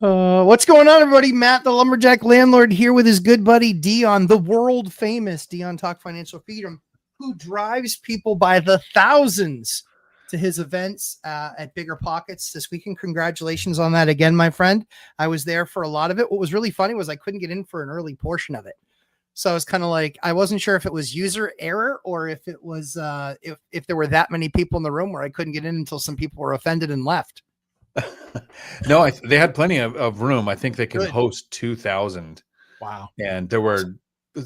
What's going on, everybody? Matt, the lumberjack landlord, here with his good buddy Dion, the world famous Dion Talk Financial Freedom, who drives people by the thousands to his events at Bigger Pockets this weekend. Congratulations on that again, my friend. I was there for a lot of it. What was really funny was I couldn't get in for an early portion of it. So I was kind of like, I wasn't sure if it was user error or if it was if there were that many people in the room where I couldn't get in until some people were offended and left. No, they had plenty of room. I think they can Good. host 2,000. Wow. And there were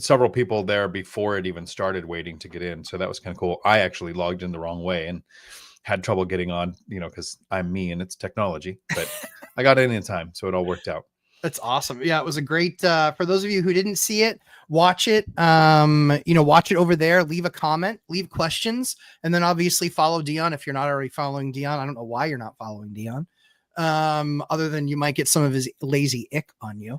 several people there before it even started waiting to get in. So that was kind of cool. I actually logged in the wrong way and had trouble getting on, because I'm me and it's technology, but I got in time. So it all worked out. That's awesome. Yeah, it was a great, for those of you who didn't see it, watch it, watch it over there, leave a comment, leave questions, and then obviously follow Dion. If you're not already following Dion, I don't know why you're not following Dion. Other than you might get some of his lazy ick on you.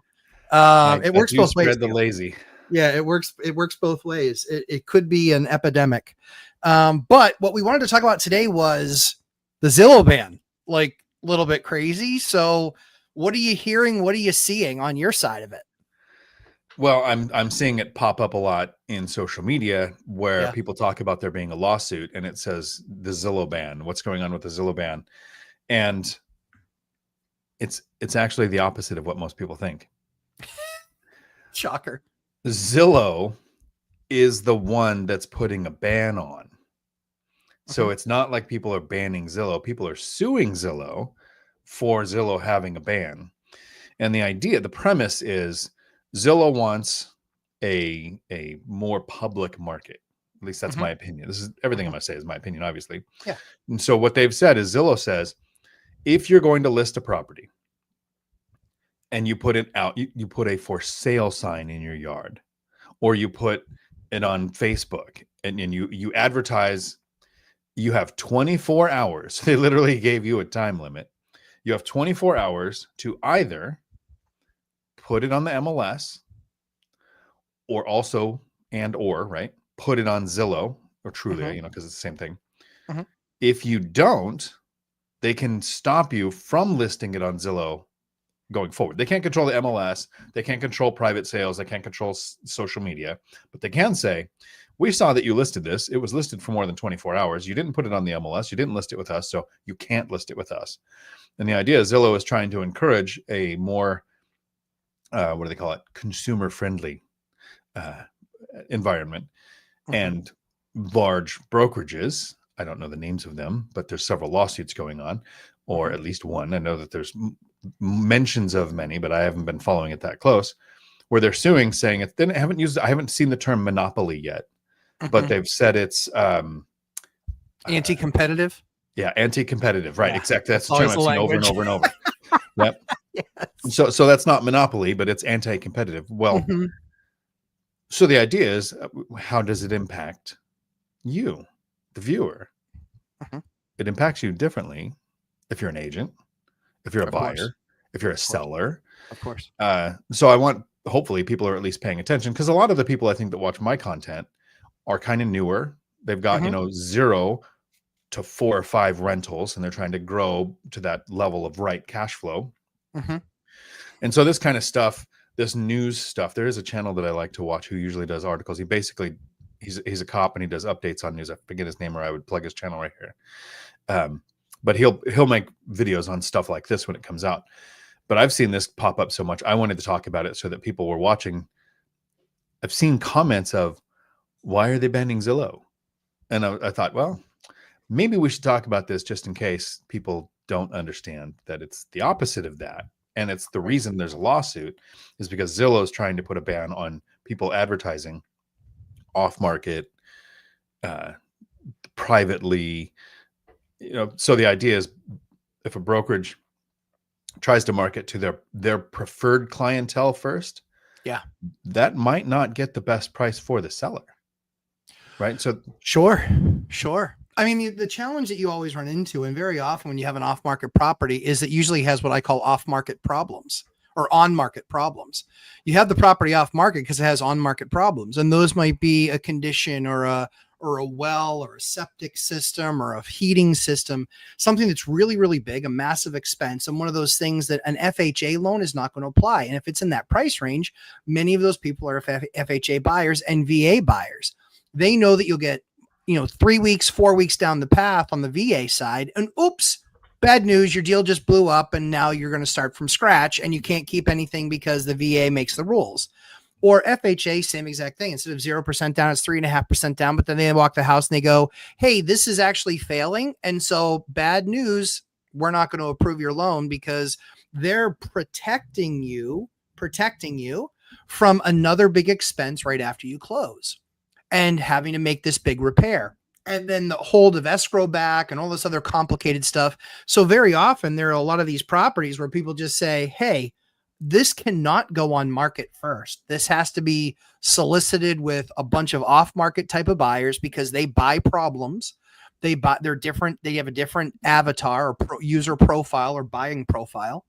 It works both ways. The lazy. Yeah, it works both ways. It could be an epidemic. But what we wanted to talk about today was the Zillow ban, like a little bit crazy. So what are you hearing? What are you seeing on your side of it? Well, I'm seeing it pop up a lot in social media where people talk about there being a lawsuit and it says the Zillow ban. What's going on with the Zillow ban? And it's actually the opposite of what most people think. Shocker. Zillow is the one that's putting a ban on. So it's not like people are banning Zillow. People are suing Zillow for Zillow having a ban. And the premise is Zillow wants a more public market. At least that's my opinion. This is everything I'm going to say is my opinion, obviously. Yeah. And so what they've said is Zillow says, if you're going to list a property and you put it out, you put a for sale sign in your yard, or you put it on Facebook and you advertise, you have 24 hours. They literally gave you a time limit. You have 24 hours to either put it on the MLS or put it on Zillow or Trulia, because it's the same thing. If you don't, they can stop you from listing it on Zillow going forward. They can't control the MLS. They can't control private sales. They can't control social media, but they can say, we saw that you listed this. It was listed for more than 24 hours. You didn't put it on the MLS. You didn't list it with us. So you can't list it with us. And the idea is Zillow is trying to encourage a more, what do they call it? Consumer friendly environment. And large brokerages, I don't know the names of them, but there's several lawsuits going on, or at least one. I know that there's mentions of many, but I haven't been following it that close, where they're suing, saying it. Then I haven't seen the term monopoly yet, but they've said it's anti-competitive. Yeah, anti-competitive, right? Yeah. Exactly. That's the term I've seen over and over and over. Yep. Yes. So that's not monopoly, but it's anti-competitive. Well, so the idea is, how does it impact you, the viewer? It impacts you differently if you're an agent, if you're a buyer, if you're a seller. Of course. So hopefully people are at least paying attention, because a lot of the people I think that watch my content are kind of newer. They've got, 0 to 4 or 5 rentals, and they're trying to grow to that level of cash flow. And so this kind of stuff, this news stuff, there is a channel that I like to watch who usually does articles. He's a cop and he does updates on news. I forget his name, or I would plug his channel right here. But he'll make videos on stuff like this when it comes out. But I've seen this pop up so much, I wanted to talk about it so that people were watching. I've seen comments of, why are they banning Zillow? And I thought, well, maybe we should talk about this just in case people don't understand that it's the opposite of that. And it's the reason there's a lawsuit is because Zillow is trying to put a ban on people advertising off market, privately. So the idea is, if a brokerage tries to market to their preferred clientele first, that might not get the best price for the seller. Right. So sure. I mean, the challenge that you always run into, and very often when you have an off-market property, is it usually has what I call off-market problems or on-market problems. You have the property off-market because it has on-market problems, and those might be a condition or or a well or a septic system or a heating system, something that's really, really big, a massive expense, and one of those things that an FHA loan is not going to apply. And if it's in that price range, many of those people are FHA buyers and VA buyers. They know that you'll get, 3 weeks, 4 weeks down the path on the VA side, and oops, bad news, your deal just blew up and now you're going to start from scratch and you can't keep anything because the VA makes the rules. Or FHA, same exact thing. Instead of 0% down, it's 3.5% down. But then they walk the house and they go, hey, this is actually failing. And so bad news, we're not going to approve your loan because they're protecting you from another big expense right after you close and having to make this big repair. And then the hold of escrow back and all this other complicated stuff. So very often there are a lot of these properties where people just say, hey, this cannot go on market first. This has to be solicited with a bunch of off-market type of buyers because they buy problems. They're different. They have a different avatar or user profile or buying profile.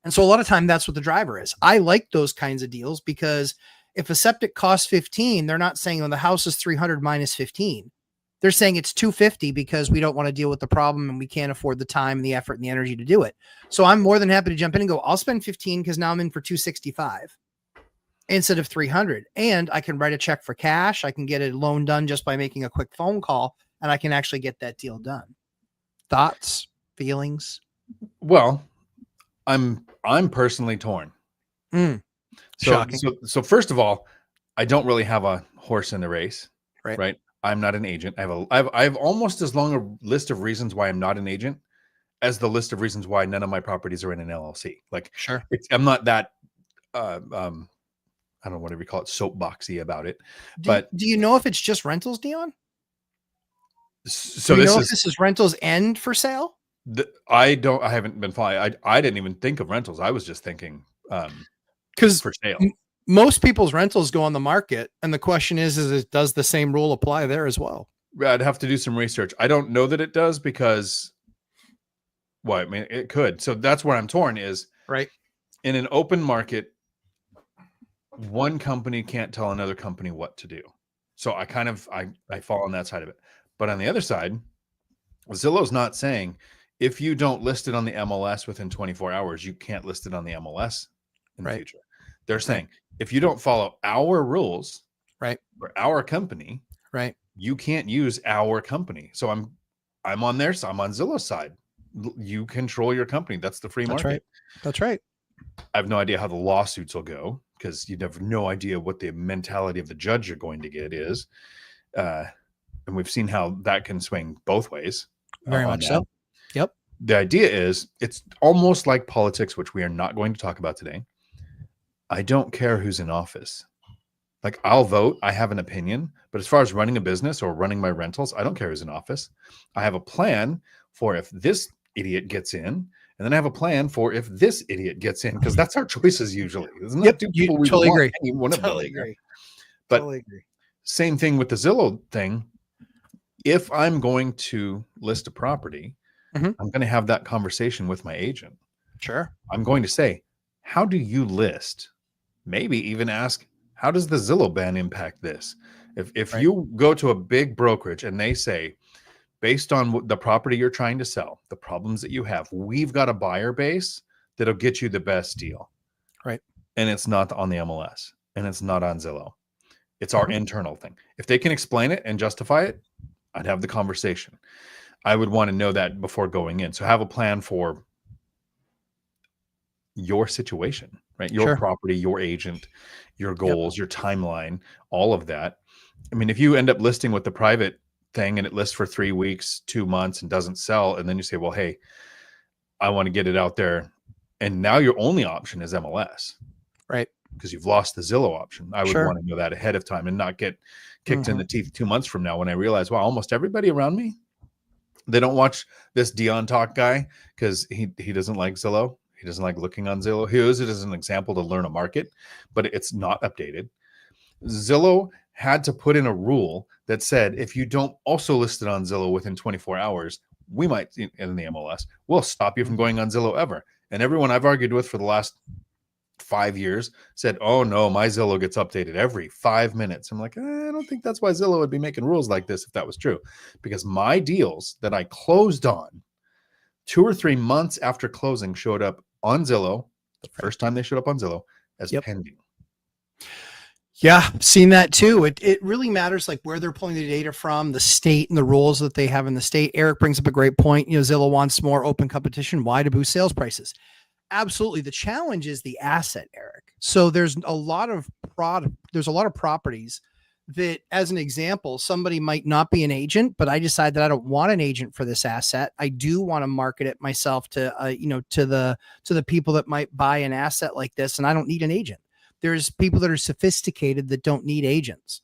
And so a lot of time that's what the driver is. I like those kinds of deals because if a septic costs 15, they're not saying, well, the house is 300 minus 15. They're saying it's 250 because we don't want to deal with the problem and we can't afford the time and the effort and the energy to do it. So I'm more than happy to jump in and go, I'll spend 15 because now I'm in for 265 instead of 300. And I can write a check for cash. I can get a loan done just by making a quick phone call and I can actually get that deal done. Thoughts, feelings? Well, I'm personally torn. So first of all, I don't really have a horse in the race, right? I'm not an agent. I have almost as long a list of reasons why I'm not an agent as the list of reasons why none of my properties are in an LLC. Like, sure, I'm not that I don't know, whatever you call it, soapboxy about it. Do you know if it's just rentals, Dion? So if this is rentals and for sale? I haven't been following. I didn't even think of rentals. I was just thinking because for sale. Most people's rentals go on the market, and the question is does the same rule apply there as well? I'd have to do some research. I don't know that it does because, well, I mean, it could. So that's where I'm torn is, right? In an open market, one company can't tell another company what to do. So I fall on that side of it. But on the other side, Zillow's not saying if you don't list it on the MLS within 24 hours, you can't list it on the MLS in the future. They're saying if you don't follow our rules, right, for our company, right, you can't use our company. So I'm on their side. I'm on Zillow's side. You control your company. That's the free market. That's right. I have no idea how the lawsuits will go because you have no idea what the mentality of the judge you're going to get is. And we've seen how that can swing both ways. Very much so. Yep. The idea is it's almost like politics, which we are not going to talk about today. I don't care who's in office. Like, I'll vote. I have an opinion. But as far as running a business or running my rentals, I don't care who's in office. I have a plan for if this idiot gets in, and then I have a plan for if this idiot gets in, because that's our choices usually. Isn't that people we totally agree. Totally agree. But same thing with the Zillow thing. If I'm going to list a property, I'm going to have that conversation with my agent. Sure. I'm going to say, how do you list? Maybe even ask, how does the Zillow ban impact this? If you go to a big brokerage and they say, based on the property you're trying to sell, the problems that you have, we've got a buyer base that'll get you the best deal. Right. And it's not on the MLS and it's not on Zillow. It's our internal thing. If they can explain it and justify it, I'd have the conversation. I would want to know that before going in. So have a plan for your situation, right? Your property, your agent, your goals, your timeline, all of that. I mean, if you end up listing with the private thing and it lists for 3 weeks, 2 months and doesn't sell, and then you say, well, hey, I want to get it out there. And now your only option is MLS. Right. Because you've lost the Zillow option. I would want to know that ahead of time and not get kicked in the teeth 2 months from now when I realize, wow, almost everybody around me, they don't watch this Dion Talk guy because he doesn't like Zillow. He doesn't like looking on Zillow. He uses it as an example to learn a market, but it's not updated. Zillow had to put in a rule that said, if you don't also list it on Zillow within 24 hours, we might, in the MLS, we'll stop you from going on Zillow ever. And everyone I've argued with for the last 5 years said, oh no, my Zillow gets updated every 5 minutes. I'm like, I don't think that's why Zillow would be making rules like this if that was true. Because my deals that I closed on 2 or 3 months after closing showed up on Zillow, the first time they showed up on Zillow, as pending. Yeah, seen that too. It really matters like where they're pulling the data from, the state and the rules that they have in the state. Eric brings up a great point. Zillow wants more open competition. Why? To boost sales prices. Absolutely. The challenge is the asset, Eric. So there's a lot of properties that, as an example, somebody might not be an agent, but I decide that I don't want an agent for this asset. I do want to market it myself to the people that might buy an asset like this, and I don't need an agent. There's people that are sophisticated that don't need agents,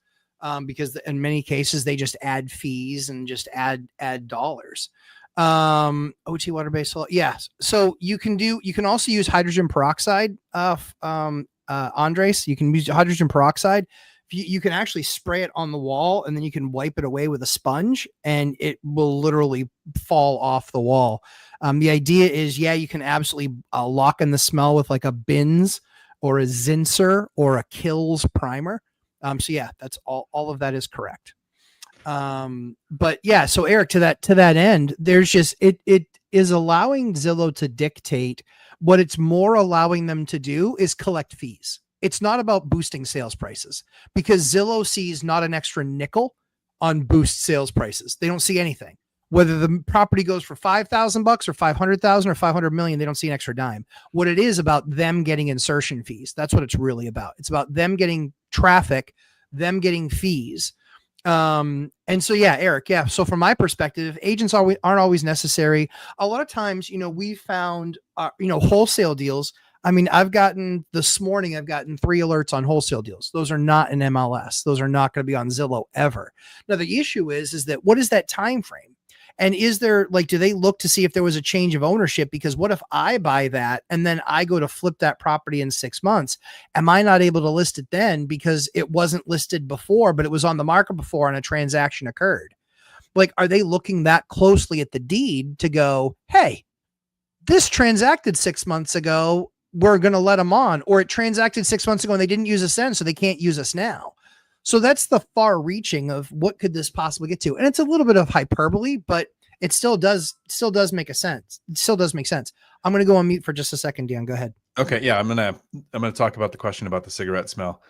because in many cases they just add fees and just add dollars. OT water-based solar. Yes. So you can also use hydrogen peroxide. Andres, you can use hydrogen peroxide. You can actually spray it on the wall and then you can wipe it away with a sponge and it will literally fall off the wall. The idea is, you can absolutely lock in the smell with like a Bins or a Zinsser or a Kills primer. So yeah, that's all of that is correct. But yeah, so Eric, to that end, there's just, it is allowing Zillow to dictate. What it's more allowing them to do is collect fees. It's not about boosting sales prices, because Zillow sees not an extra nickel on boost sales prices. They don't see anything. Whether the property goes for $5,000 or 500,000 or 500 million, they don't see an extra dime. What it is about them getting insertion fees. That's what it's really about. It's about them getting traffic, them getting fees. And so, yeah, Eric, yeah. So from my perspective, agents aren't always necessary. A lot of times, we found, wholesale deals. I mean, this morning, I've gotten 3 alerts on wholesale deals. Those are not in MLS. Those are not going to be on Zillow ever. Now, the issue is that what is that time frame? And is there, do they look to see if there was a change of ownership? Because what if I buy that and then I go to flip that property in 6 months? Am I not able to list it then because it wasn't listed before, but it was on the market before and a transaction occurred? Are they looking that closely at the deed to go, hey, this transacted 6 months ago, we're going to let them on, or it transacted 6 months ago and they didn't use us then, so they can't use us now. So that's the far reaching of what could this possibly get to. And it's a little bit of hyperbole, but it still does make sense. It still does make sense. I'm going to go on mute for just a second, Dion. Go ahead. Okay. Yeah. I'm going to talk about the question about the cigarette smell,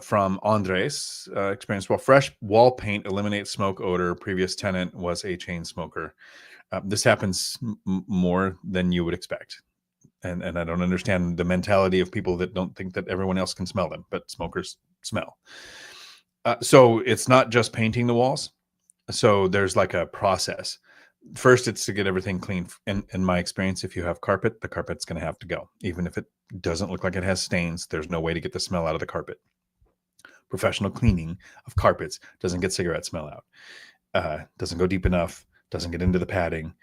from Andres, experience. Well, fresh wall paint eliminates smoke odor. Previous tenant was a chain smoker. This happens more than you would expect. And I don't understand the mentality of people that don't think that everyone else can smell them, but smokers smell. So it's not just painting the walls. So there's like a process. First, it's to get everything clean. In my experience, if you have carpet, the carpet's going to have to go. Even if it doesn't look like it has stains, there's no way to get the smell out of the carpet. Professional cleaning of carpets doesn't get cigarette smell out. Doesn't go deep enough, doesn't get into the padding.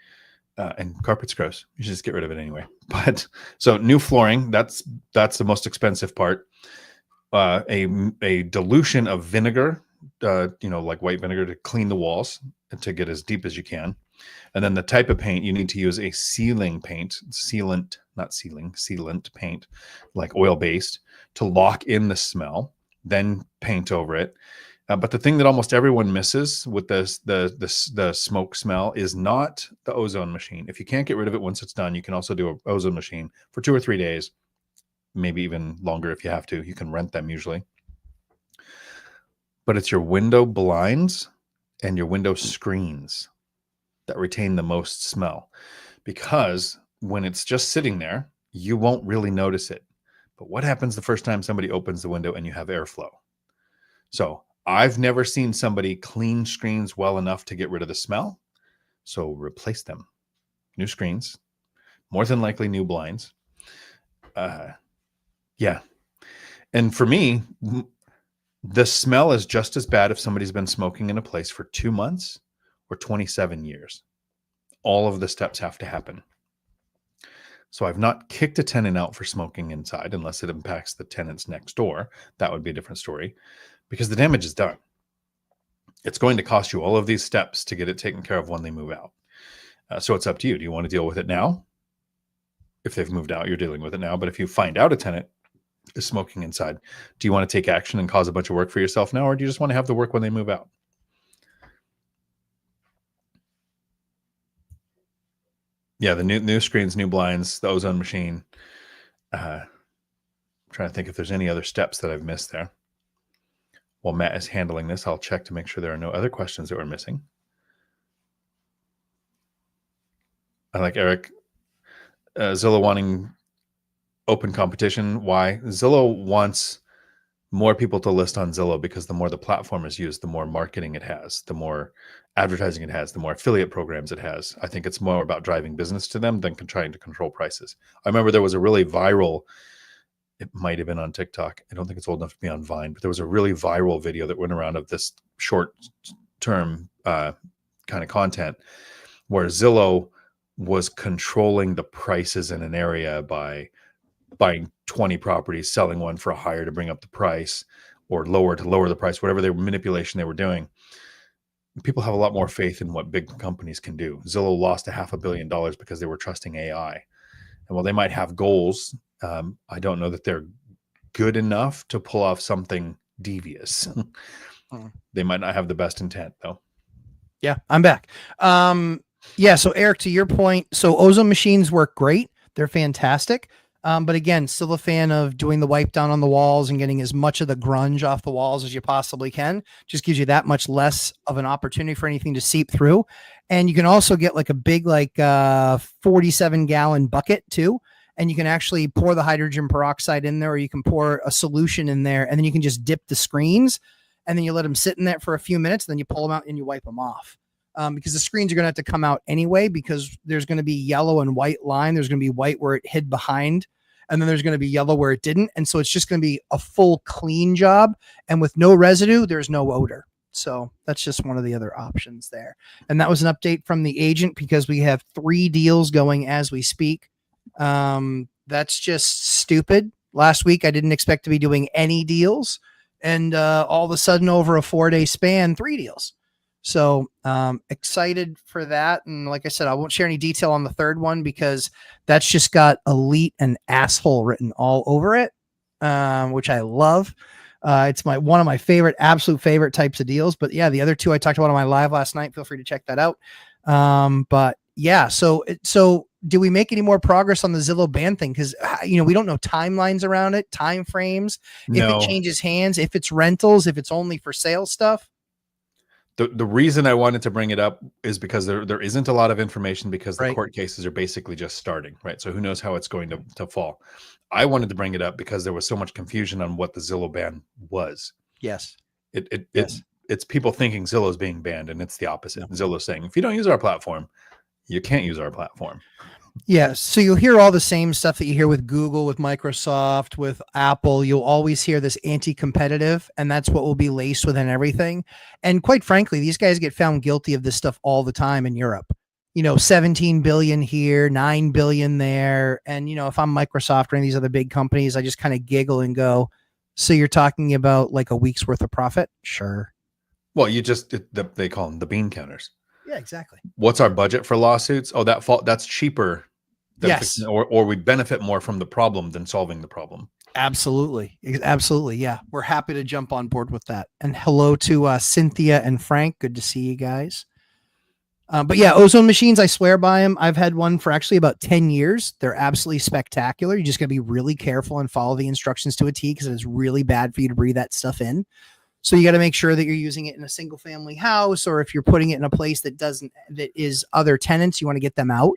And carpet's gross. You should just get rid of it anyway. But so new flooring, that's the most expensive part. A dilution of vinegar, like white vinegar, to clean the walls and to get as deep as you can. And then the type of paint, you need to use a sealant paint, like oil-based, to lock in the smell, then paint over it. But the thing that almost everyone misses with the smoke smell is not the ozone machine. If you can't get rid of it once it's done, you can also do an ozone machine for 2 or 3 days, maybe even longer if you have to. You can rent them usually. But it's your window blinds and your window screens that retain the most smell, because when it's just sitting there, you won't really notice it. But what happens the first time somebody opens the window and you have airflow? So I've never seen somebody clean screens well enough to get rid of the smell. So replace them. New screens, more than likely new blinds. Yeah. And for me, the smell is just as bad if somebody's been smoking in a place for 2 months or 27 years. All of the steps have to happen. So I've not kicked a tenant out for smoking inside unless it impacts the tenants next door. That would be a different story, because the damage is done. It's going to cost you all of these steps to get it taken care of when they move out. So it's up to you. Do you want to deal with it now? if they've moved out, you're dealing with it now. But if you find out a tenant is smoking inside, do you want to take action and cause a bunch of work for yourself now, or do you just want to have the work when they move out? Yeah, the new screens, new blinds, the ozone machine. I'm trying to think if there's any other steps that I've missed there. While Matt is handling this, I'll check to make sure there are no other questions that we're missing. I like Eric. Zillow wanting open competition. Why? Zillow wants more people to list on Zillow because the more the platform is used, the more marketing it has, the more advertising it has, the more affiliate programs it has. I think it's more about driving business to them than trying to control prices. I remember there was a really viral, it might have been on TikTok. I don't think it's old enough to be on Vine, but there was a really viral video that went around of this short term kind of content where Zillow was controlling the prices in an area by buying 20 properties, selling one for a higher to bring up the price, or lower to lower the price, whatever their manipulation they were doing. People have a lot more faith in what big companies can do. Zillow lost $500 million because they were trusting AI. And while they might have goals, I don't know that they're good enough to pull off something devious. They might not have the best intent, though. Yeah, I'm back. Yeah, so Eric, to your point, so ozone machines work great. They're fantastic. But again, still a fan of doing the wipe down on the walls and getting as much of the grunge off the walls as you possibly can. Just gives you that much less of an opportunity for anything to seep through. And you can also get like a big, 47-gallon bucket too. And you can actually pour the hydrogen peroxide in there, or you can pour a solution in there, and then you can just dip the screens, and then you let them sit in that for a few minutes. Then you pull them out and you wipe them off. Because the screens are going to have to come out anyway, because there's going to be yellow and white line. There's going to be white where it hid behind, and then there's going to be yellow where it didn't. And so it's just going to be a full clean job. And with no residue, there's no odor. So that's just one of the other options there. And that was an update from the agent, because we have 3 deals going as we speak. That's just stupid. Last week, I didn't expect to be doing any deals. And all of a sudden, over a 4-day span, 3 deals. So excited for that. And like I said, I won't share any detail on the third one, because that's just got elite and asshole written all over it, which I love. It's one of my absolute favorite types of deals. But yeah, the other 2 I talked about on my live last night. Feel free to check that out. But yeah, so do we make any more progress on the Zillow ban thing? Because we don't know timelines around it, time frames, if it changes hands, if it's rentals, if it's only for sale stuff. The reason I wanted to bring it up is because there isn't a lot of information, because the court cases are basically just starting, right? So who knows how it's going to fall. I wanted to bring it up because there was so much confusion on what the Zillow ban was. Yes. It's people thinking Zillow is being banned, and it's the opposite. Yeah. Zillow saying, if you don't use our platform, you can't use our platform. Yeah. So you'll hear all the same stuff that you hear with Google, with Microsoft, with Apple. You'll always hear this anti-competitive, and that's what will be laced within everything. And quite frankly, these guys get found guilty of this stuff all the time in Europe. 17 billion here, 9 billion there. And, if I'm Microsoft or any of these other big companies, I just kind of giggle and go, so you're talking about like a week's worth of profit? Sure. Well, they call them the bean counters. Yeah, exactly. What's our budget for lawsuits? Oh, that's cheaper. Yes. Or we benefit more from the problem than solving the problem. Absolutely. Absolutely. Yeah. We're happy to jump on board with that. And hello to Cynthia and Frank. Good to see you guys. But yeah, ozone machines, I swear by them. I've had one for actually about 10 years. They're absolutely spectacular. You just got to be really careful and follow the instructions to a T, because it's really bad for you to breathe that stuff in. So you got to make sure that you're using it in a single family house, or if you're putting it in a place that is other tenants, you want to get them out.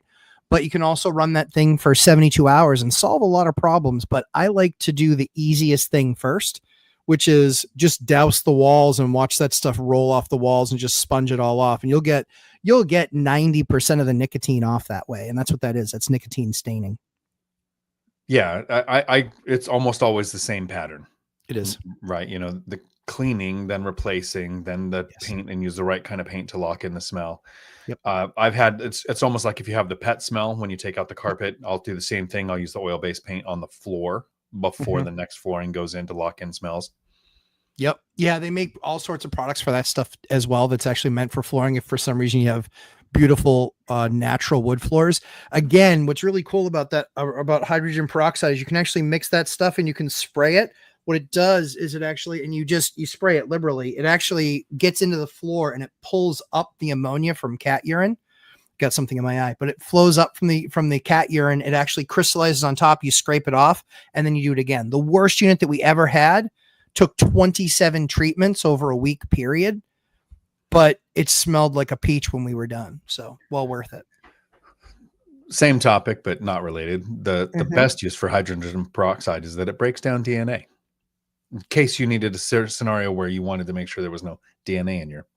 But you can also run that thing for 72 hours and solve a lot of problems. But I like to do the easiest thing first, which is just douse the walls and watch that stuff roll off the walls and just sponge it all off. And you'll get 90% of the nicotine off that way. And that's what that is. That's nicotine staining. Yeah. It's almost always the same pattern. It is. Right. The cleaning, then replacing, then the paint, and use the right kind of paint to lock in the smell. Yep. It's almost like if you have the pet smell when you take out the carpet, I'll do the same thing. I'll use the oil-based paint on the floor before the next flooring goes in to lock in smells. Yep. Yeah, they make all sorts of products for that stuff as well. That's actually meant for flooring. If for some reason you have beautiful natural wood floors. Again, what's really cool about that about hydrogen peroxide is you can actually mix that stuff and you can spray it. What it does is it actually, and you spray it liberally, it actually gets into the floor and it pulls up the ammonia from cat urine. Got something in my eye, but it flows up from the cat urine. It actually crystallizes on top. You scrape it off and then you do it again. The worst unit that we ever had took 27 treatments over a week period, but it smelled like a peach when we were done. So well worth it. Same topic, but not related. The best use for hydrogen peroxide is that it breaks down DNA. In case you needed a scenario where you wanted to make sure there was no DNA in your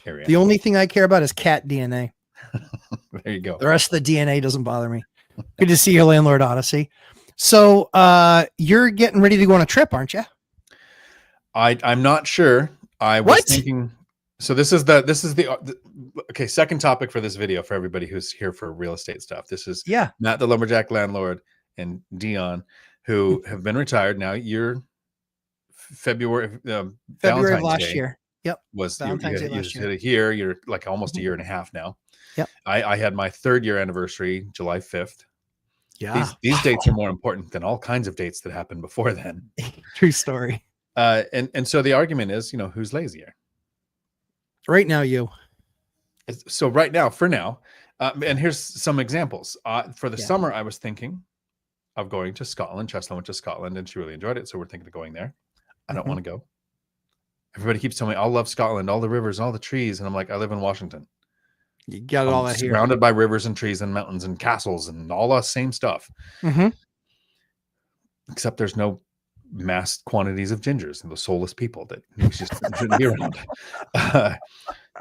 area. The only thing I care about is cat DNA. There you go. The rest of the DNA doesn't bother me. Good to see you, Landlord Odyssey. So you're getting ready to go on a trip, aren't you? I'm not sure. I was thinking. So this is the okay, second topic for this video for everybody who's here for real estate stuff. This is Matt the Lumberjack Landlord and Dion, who have been retired now. You're February of last year. Yep. Was Valentine's Day last year. Here, you're like almost a year and a half now. Yep. I had my 3rd year anniversary, July 5th. Yeah. These dates are more important than all kinds of dates that happened before then. True story. And so the argument is, who's lazier? Right now, you. So right now, for now, and here's some examples. For the summer, I was thinking of going to Scotland. Cheslin went to Scotland and she really enjoyed it. So we're thinking of going there. I don't want to go. Everybody keeps telling me, I love Scotland, all the rivers, all the trees. And I'm like, I live in Washington. You got all that here. Surrounded by rivers and trees and mountains and castles and all the same stuff. Except there's no mass quantities of gingers and the soulless people that we just shouldn't be around.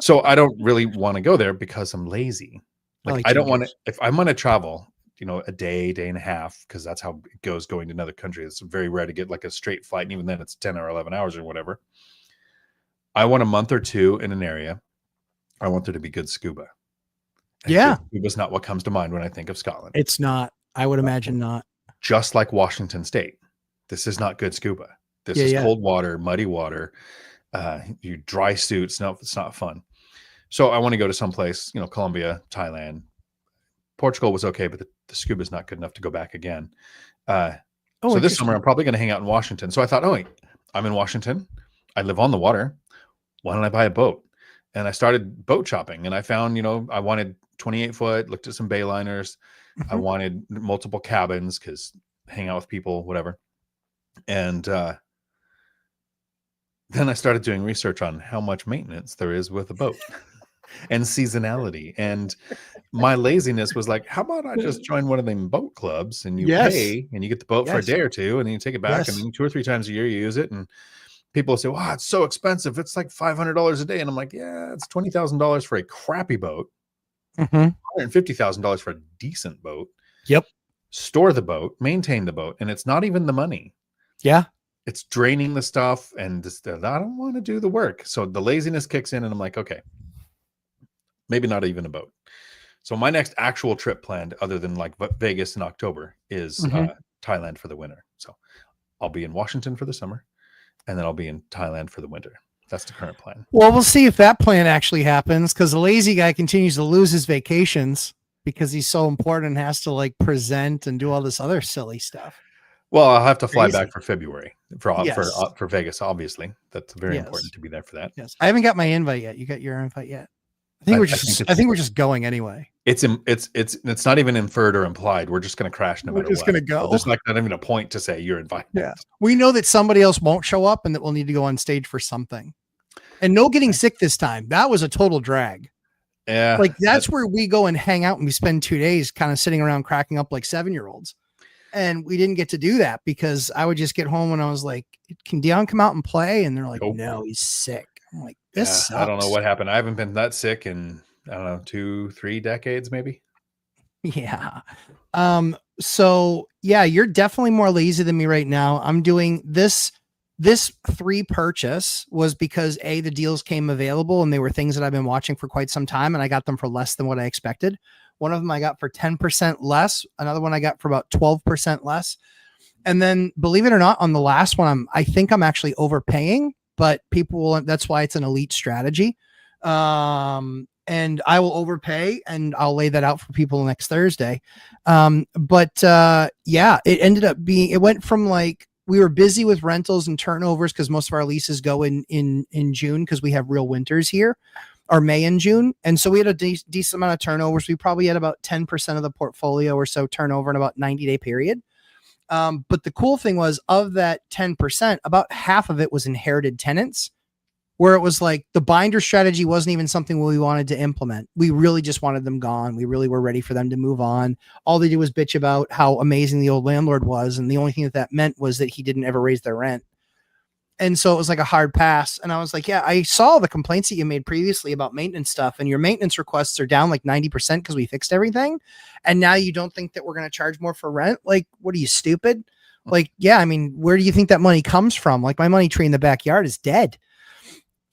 So I don't really want to go there because I'm lazy. Like I don't want to, if I'm going to travel, a day and a half, because that's how it goes going to another country. It's very rare to get like a straight flight. And even then it's 10 or 11 hours or whatever. I want a month or two in an area. I want there to be good scuba. And scuba's not what comes to mind when I think of Scotland. It's not. I would imagine not. Just like Washington State. This is not good scuba. This is cold water, muddy water. You dry suits. No, it's not fun. So I want to go to someplace, Colombia, Thailand. Portugal was okay, but the scuba is not good enough to go back again. So this summer, I'm probably going to hang out in Washington. So I thought, I'm in Washington. I live on the water. Why don't I buy a boat? And I started boat shopping, and I found, I wanted 28 foot, looked at some bay liners. I wanted multiple cabins because hang out with people, whatever. And then I started doing research on how much maintenance there is with a boat and seasonality. And my laziness was like, how about I just join one of them boat clubs and you pay and you get the boat for a day or two and then you take it back and then 2 or 3 times a year you use it. And people say, wow, it's so expensive. It's like $500 a day. And I'm like, yeah, it's $20,000 for a crappy boat. $150,000 for a decent boat. Yep. Store the boat, maintain the boat. And it's not even the money. Yeah. It's draining the stuff. And I don't want to do the work. So the laziness kicks in and I'm like, okay, maybe not even a boat. So my next actual trip planned other than like Vegas in October is Thailand for the winter. So I'll be in Washington for the summer. And then I'll be in Thailand for the winter. That's the current plan. Well, we'll see if that plan actually happens, because the lazy guy continues to lose his vacations because he's so important and has to like present and do all this other silly stuff. Well, I'll have to fly back for February for Vegas. Obviously, that's very important to be there for that. Yes, I haven't got my invite yet. You got your invite yet? I think we're just going anyway. It's not even inferred or implied. We're just going to crash no matter what. We're just going to go. There's like not even a point to say you're invited. Yeah, we know that somebody else won't show up and that we'll need to go on stage for something. And no getting sick this time. That was a total drag. Yeah, like that's where we go and hang out and we spend 2 days kind of sitting around cracking up like 7-year-olds. And we didn't get to do that because I would just get home and I was like, "Can Dion come out and play?" And they're like, "No, he's sick." I'm like, "This sucks." I don't know what happened. I haven't been that sick in, I don't know, 2-3 decades, maybe. Yeah. So yeah, you're definitely more lazy than me right now. I'm doing this 3 purchase was because the deals came available and they were things that I've been watching for quite some time. And I got them for less than what I expected. One of them I got for 10% less. Another one I got for about 12% less. And then believe it or not, on the last one, I think I'm actually overpaying, but that's why it's an elite strategy. And and I will overpay, and I'll lay that out for people next Thursday. Yeah, it ended up being, it went from like, we were busy with rentals and turnovers because most of our leases go in June because we have real winters here, or May and June. And so we had a decent amount of turnovers. We probably had about 10% of the portfolio or so turnover in about 90-day period. But the cool thing was, of that 10%, about half of it was inherited tenants, where it was like the binder strategy wasn't even something we wanted to implement. We really just wanted them gone. We really were ready for them to move on. All they did was bitch about how amazing the old landlord was. And the only thing that meant was that he didn't ever raise their rent. And so it was like a hard pass. And I was like, yeah, I saw the complaints that you made previously about maintenance stuff, and your maintenance requests are down like 90% because we fixed everything. And now you don't think that we're going to charge more for rent? Like, what are you, stupid? Like, yeah, I mean, where do you think that money comes from? Like, my money tree in the backyard is dead.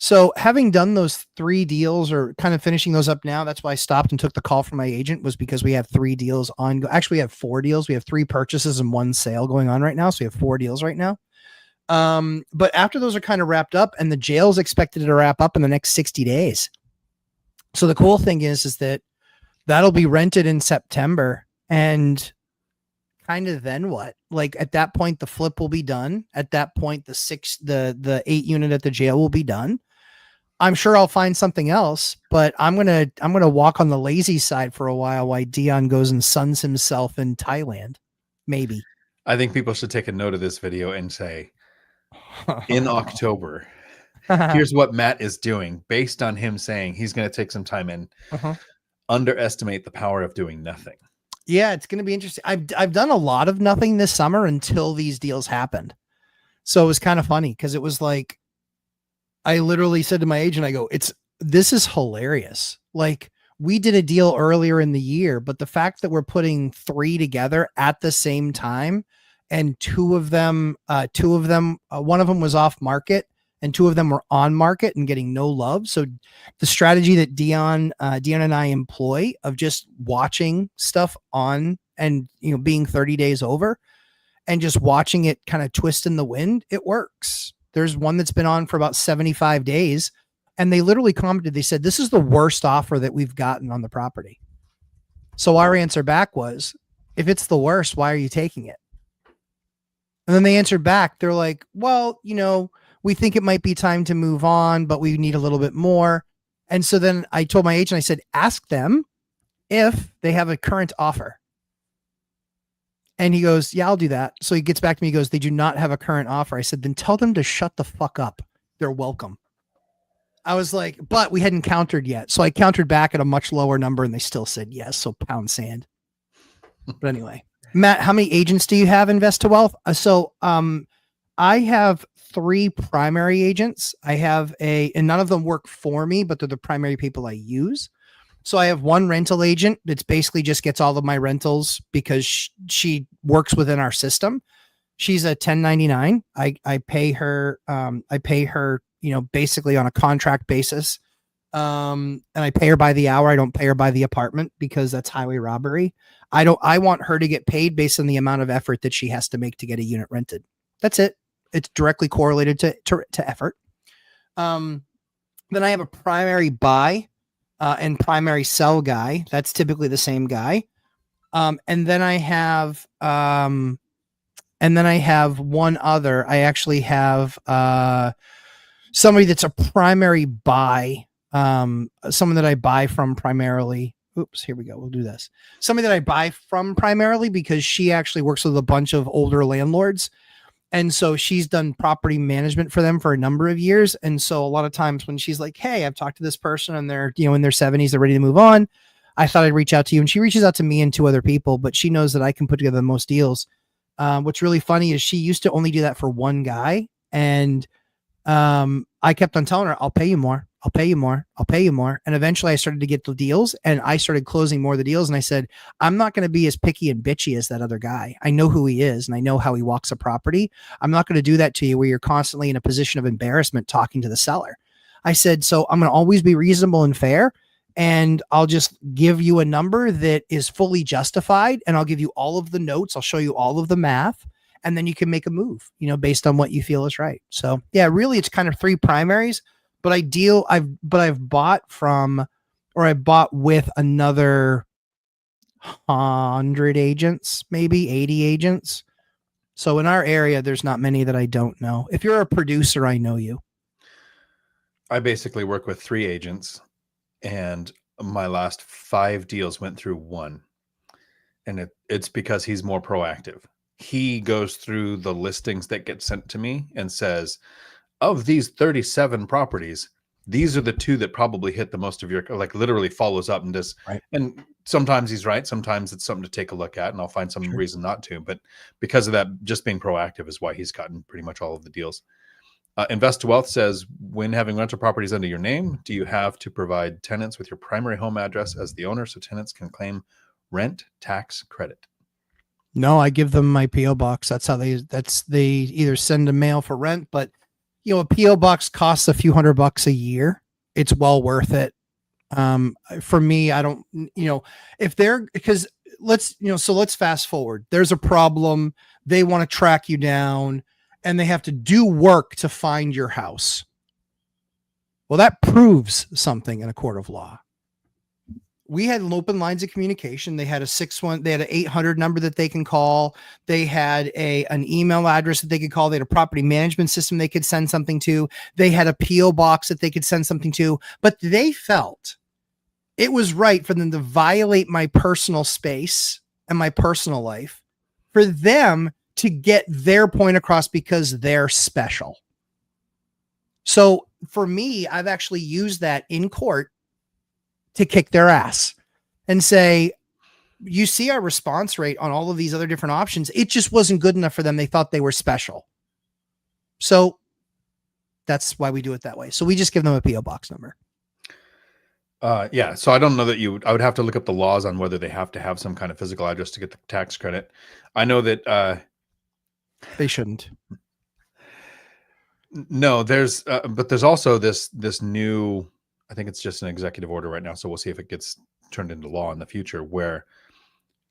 So having done those 3 deals, or kind of finishing those up now, that's why I stopped and took the call from my agent, was because we have 3 deals on. Actually, we have 4 deals. We have 3 purchases and 1 sale going on right now. So we have 4 deals right now. But after those are kind of wrapped up, and the jail's expected to wrap up in the next 60 days. So the cool thing is that that'll be rented in September, and kind of then what? Like, at that point, the flip will be done. At that point, the 8 unit at the jail will be done. I'm sure I'll find something else, but I'm gonna walk on the lazy side for a while Dion goes and suns himself in Thailand. Maybe. I think people should take a note of this video and say, in October, here's what Matt is doing, based on him saying he's going to take some time and underestimate the power of doing nothing. Yeah, it's going to be interesting. I've done a lot of nothing this summer until these deals happened. So it was kind of funny because it was like, I literally said to my agent, I go, this is hilarious. Like, we did a deal earlier in the year, but the fact that we're putting 3 together at the same time, and 2 of them, one of them was off market and 2 of them were on market and getting no love. So the strategy that Dion and I employ of just watching stuff on, and, being 30 days over and just watching it kind of twist in the wind, it works. There's one that's been on for about 75 days, and they literally commented, they said, this is the worst offer that we've gotten on the property. So our answer back was, if it's the worst, why are you taking it? And then they answered back, they're like, well, we think it might be time to move on, but we need a little bit more. And so then I told my agent, I said, ask them if they have a current offer. And he goes, yeah, I'll do that. So he gets back to me. He goes, they do not have a current offer. I said, then tell them to shut the fuck up. They're welcome. I was like, but we hadn't countered yet. So I countered back at a much lower number, and they still said yes. So pound sand. But anyway, Matt, how many agents do you have in Vesta Wealth? I have 3 primary agents. I have and none of them work for me, but they're the primary people I use. So I have 1 rental agent that's basically just gets all of my rentals because she works within our system. She's a 1099. I pay her, basically on a contract basis. And I pay her by the hour. I don't pay her by the apartment because that's highway robbery. I want her to get paid based on the amount of effort that she has to make to get a unit rented. That's it. It's directly correlated to effort. Then I have a primary buy and primary sell guy. That's typically the same guy. And then I have one other. I actually have somebody that's a primary buy. Someone that I buy from primarily. Oops, here we go. We'll do this. Somebody that I buy from primarily because she actually works with a bunch of older landlords. And so she's done property management for them for a number of years. And so a lot of times when she's like, hey, I've talked to this person and they're, in their 70s, they're ready to move on, I thought I'd reach out to you. And she reaches out to me and 2 other people, but she knows that I can put together the most deals. What's really funny is she used to only do that for 1 guy. And I kept on telling her, I'll pay you more. I'll pay you more. I'll pay you more. And eventually I started to get the deals, and I started closing more of the deals. And I said, I'm not going to be as picky and bitchy as that other guy. I know who he is and I know how he walks a property. I'm not going to do that to you where you're constantly in a position of embarrassment talking to the seller. I said, so I'm going to always be reasonable and fair. And I'll just give you a number that is fully justified. And I'll give you all of the notes. I'll show you all of the math. And then you can make a move, based on what you feel is right. So yeah, really it's kind of 3 primaries. But I've bought from, or I bought with another 100 agents, maybe 80 agents. So in our area, there's not many that I don't know. If you're a producer, I know you. I basically work with 3 agents, and my last 5 deals went through 1. And it's because he's more proactive. He goes through the listings that get sent to me and says, of these 37 properties, these are the 2 that probably hit the most of your, like literally follows up and does. Right. And sometimes he's right. Sometimes it's something to take a look at, and I'll find some reason not to. But because of that, just being proactive is why he's gotten pretty much all of the deals. Invest to Wealth says, when having rental properties under your name, do you have to provide tenants with your primary home address as the owner so tenants can claim rent tax credit? No, I give them my PO box. That's how they either send a mail for rent, but a PO box costs a few $100 a year. It's well worth it. For me, I don't, if they're, because let's fast forward. There's a problem. They want to track you down and they have to do work to find your house. Well, that proves something in a court of law. We had open lines of communication. They had they had an 800 number that they can call. They had an email address that they could call. They had a property management system they could send something to. They had a PO box that they could send something to, but they felt it was right for them to violate my personal space and my personal life for them to get their point across because they're special. So for me, I've actually used that in court to kick their ass and say, you see our response rate on all of these other different options. It just wasn't good enough for them. They thought they were special. So that's why we do it that way. So we just give them a PO box number. Yeah. So I don't know that I would have to look up the laws on whether they have to have some kind of physical address to get the tax credit. I know that, they shouldn't. No, but there's also this new, I think it's just an executive order right now. So we'll see if it gets turned into law in the future, where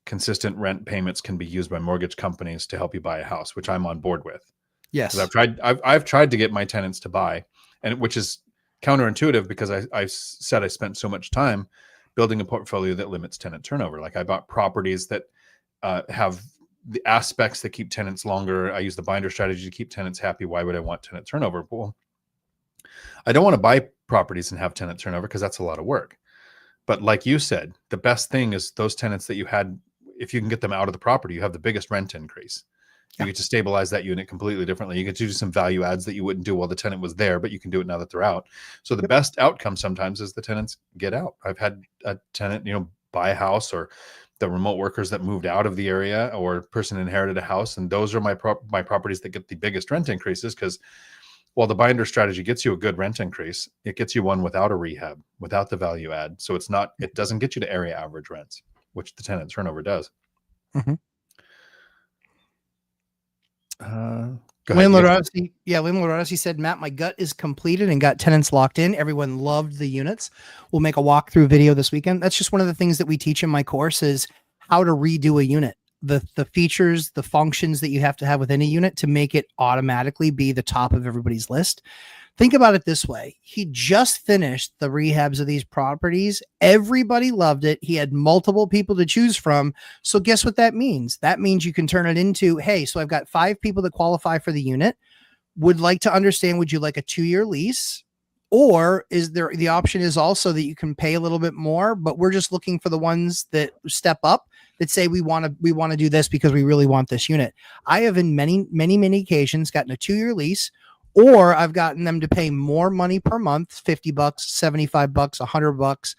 consistent rent payments can be used by mortgage companies to help you buy a house, which I'm on board with. Yes. I've tried to get my tenants to buy, and which is counterintuitive because I said I spent so much time building a portfolio that limits tenant turnover. Like I bought properties that have the aspects that keep tenants longer. I use the binder strategy to keep tenants happy. Why would I want tenant turnover? Well, I don't want to buy properties and have tenant turnover because that's a lot of work. But like you said, the best thing is those tenants that you had, if you can get them out of the property, you have the biggest rent increase. You get to stabilize that unit completely differently. You get to do some value adds that you wouldn't do while the tenant was there, but you can do it now that they're out. So the best outcome sometimes is the tenants get out. I've had a tenant, buy a house, or the remote workers that moved out of the area, or person inherited a house. And those are my properties that get the biggest rent increases, because while the binder strategy gets you a good rent increase, it gets you one without a rehab, without the value add. So it doesn't get you to area average rents, which the tenant turnover does. Mm-hmm. Landlord Odyssey said, Matt, my gut is completed and got tenants locked in. Everyone loved the units. We'll make a walkthrough video this weekend. That's just one of the things that we teach in my course is how to redo a unit. The features, the functions that you have to have within a unit to make it automatically be the top of everybody's list. Think about it this way. He just finished the rehabs of these properties. Everybody loved it. He had multiple people to choose from. So guess what that means? That means you can turn it into, hey, so I've got 5 people that qualify for the unit. Would like to understand, would you like a 2-year lease? Or is there the option is also that you can pay a little bit more, but we're just looking for the ones that step up that say we want to do this because we really want this unit. I have in many occasions gotten a 2-year lease, or I've gotten them to pay more money per month, $50, $75, $100,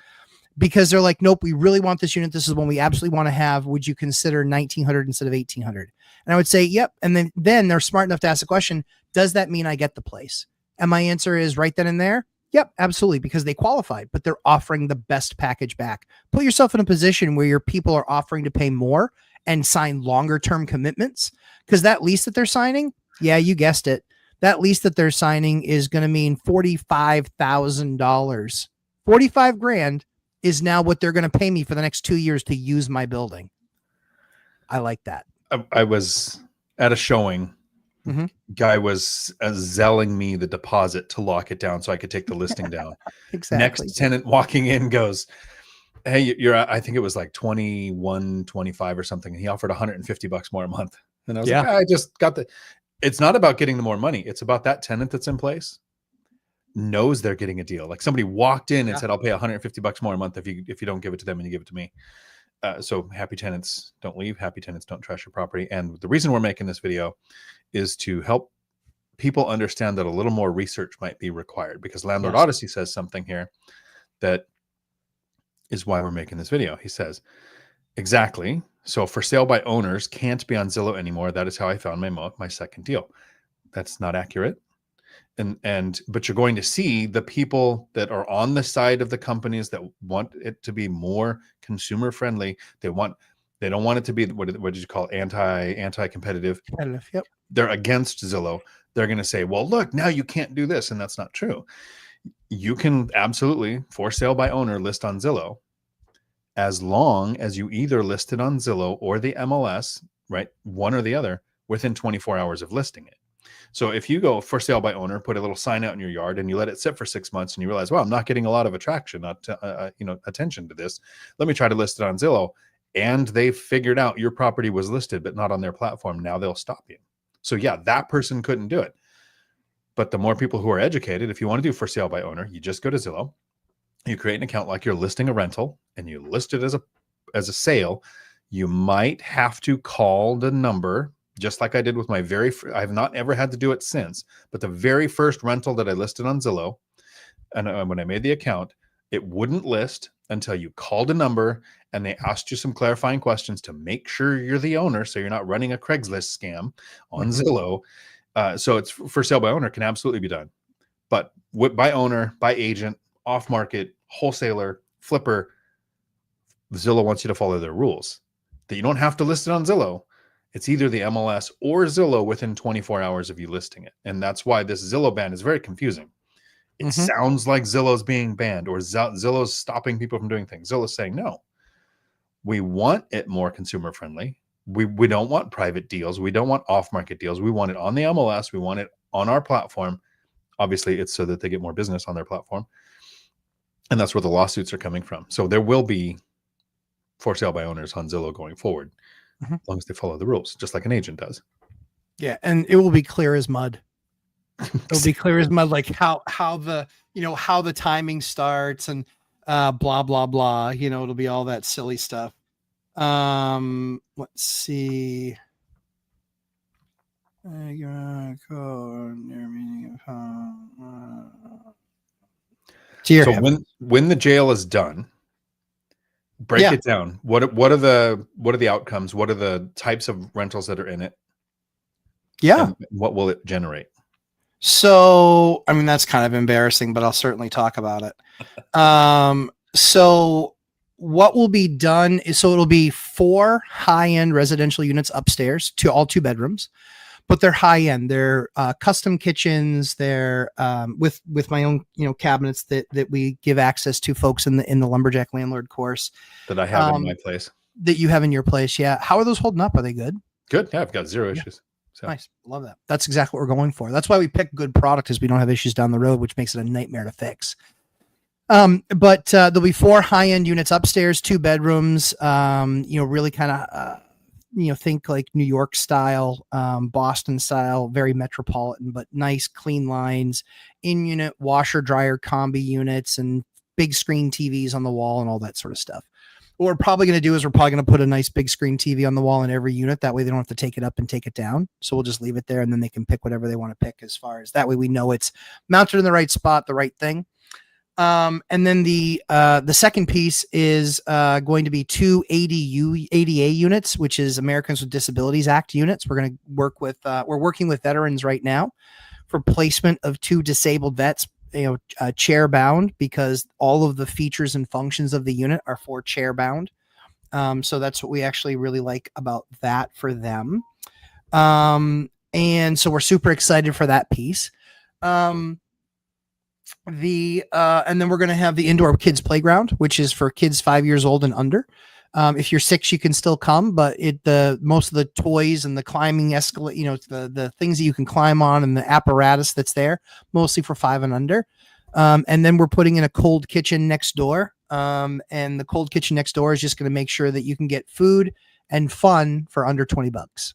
because they're like, nope, we really want this unit. This is one we absolutely want to have. Would you consider 1,900 instead of 1,800? And I would say, yep. And then they're smart enough to ask the question, does that mean I get the place? And my answer is right then and there, yep, absolutely, because they qualified, but they're offering the best package back. Put yourself in a position where your people are offering to pay more and sign longer term commitments, because that lease that they're signing, yeah, you guessed it. That lease that they're signing is going to mean $45,000. 45 grand is now what they're going to pay me for the next 2 years to use my building. I like that. I was at a showing Guy was zelling me the deposit to lock it down so I could take the listing down. Exactly. Next tenant walking in goes, hey, you're, I think it was like 21, 25 or something. And he offered $150 more a month. And I was like, I just got it's not about getting the more money. It's about that tenant that's in place knows they're getting a deal. Like somebody walked in and said, I'll pay $150 more a month if you don't give it to them and you give it to me. So happy tenants don't leave. Happy tenants don't trash your property. And the reason we're making this video is to help people understand that a little more research might be required, because Landlord Odyssey says something here that is why we're making this video. He says, exactly. So for sale by owners can't be on Zillow anymore. That is how I found my second deal. That's not accurate. But you're going to see the people that are on the side of the companies that want it to be more consumer friendly. They don't want it to be, what did you call it? Anti-competitive. Yep. They're against Zillow. They're going to say, well, look, now you can't do this. And that's not true. You can absolutely, for sale by owner, list on Zillow, as long as you either list it on Zillow or the MLS, right? One or the other, within 24 hours of listing it. So if you go for sale by owner, put a little sign out in your yard, and you let it sit for 6 months, and you realize, well, I'm not getting a lot of attention to this. Let me try to list it on Zillow. And they figured out your property was listed, but not on their platform. Now they'll stop you. So yeah, that person couldn't do it. But the more people who are educated, if you want to do for sale by owner, you just go to Zillow, you create an account like you're listing a rental, and you list it as a sale. You might have to call the number, just like I did with my I have not ever had to do it since, but the very first rental that I listed on Zillow, and when I made the account, it wouldn't list until you called a number and they asked you some clarifying questions to make sure you're the owner, so you're not running a Craigslist scam on Zillow. So it's for sale by owner can absolutely be done, but by owner, by agent, off market, wholesaler, flipper, Zillow wants you to follow their rules. That you don't have to list it on Zillow. It's either the MLS or Zillow within 24 hours of you listing it. And that's why this Zillow ban is very confusing. It sounds like Zillow's being banned or Zillow's stopping people from doing things. Zillow's saying, no, we want it more consumer friendly. We don't want private deals. We don't want off-market deals. We want it on the MLS. We want it on our platform. Obviously, it's so that they get more business on their platform. And that's where the lawsuits are coming from. So there will be for sale by owners on Zillow going forward, as long as they follow the rules, just like an agent does. Yeah, and it will be clear as mud. It'll be clear as mud, like how the timing starts and blah blah blah. It'll be all that silly stuff. Let's see. So when the jail is done, break it down. What are the outcomes? What are the types of rentals that are in it? Yeah. And what will it generate? So, I mean, that's kind of embarrassing, but I'll certainly talk about it. So what will be done is, so it'll be 4 high-end residential units upstairs, all 2 bedrooms, but they're high-end. They're custom kitchens. They're with my own, cabinets that we give access to folks in the Lumberjack Landlord course that I have in my place. That you have in your place. Yeah. How are those holding up? Are they good? Good. Yeah, I've got 0 issues. So. Nice. Love that. That's exactly what we're going for. That's why we pick good product, is we don't have issues down the road, which makes it a nightmare to fix. But there'll be 4 high-end units upstairs, 2 bedrooms, really kind of, think like New York style, Boston style, very metropolitan, but nice, clean lines, in-unit washer, dryer, combi units, and big screen TVs on the wall and all that sort of stuff. What we're probably going to do is we're probably going to put a nice big screen TV on the wall in every unit. That way they don't have to take it up and take it down. So we'll just leave it there, and then they can pick whatever they want to pick, as far as that way we know it's mounted in the right spot, the right thing. And then the second piece is going to be 2 ADA units, which is Americans with Disabilities Act units. We're going to work with, we're working with veterans right now for placement of 2 disabled vets, chair bound, because all of the features and functions of the unit are for chair bound. So that's what we actually really like about that for them. And so we're super excited for that piece. And then we're going to have the indoor kids playground, which is for kids 5 years old and under. If you're 6, you can still come, but the most of the toys and the climbing escalator, the things that you can climb on and the apparatus that's there, mostly for 5 and under. And then we're putting in a cold kitchen next door. And the cold kitchen next door is just going to make sure that you can get food and fun for under $20.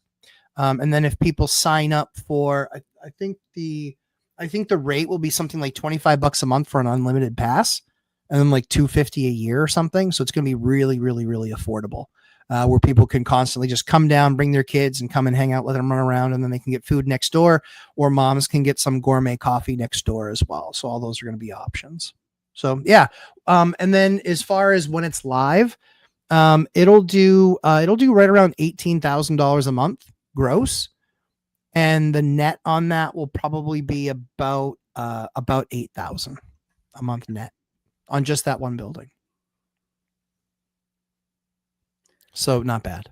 And then if people sign up for, I think the rate will be something like $25 a month for an unlimited pass, and then like $250 a year or something. So it's going to be really, really, really affordable, where people can constantly just come down, bring their kids and come and hang out, let them run around, and then they can get food next door, or moms can get some gourmet coffee next door as well. So all those are going to be options. So yeah. And then as far as when it's live, it'll do right around $18,000 a month gross, and the net on that will probably be about 8,000 a month net on just that one building. So not bad.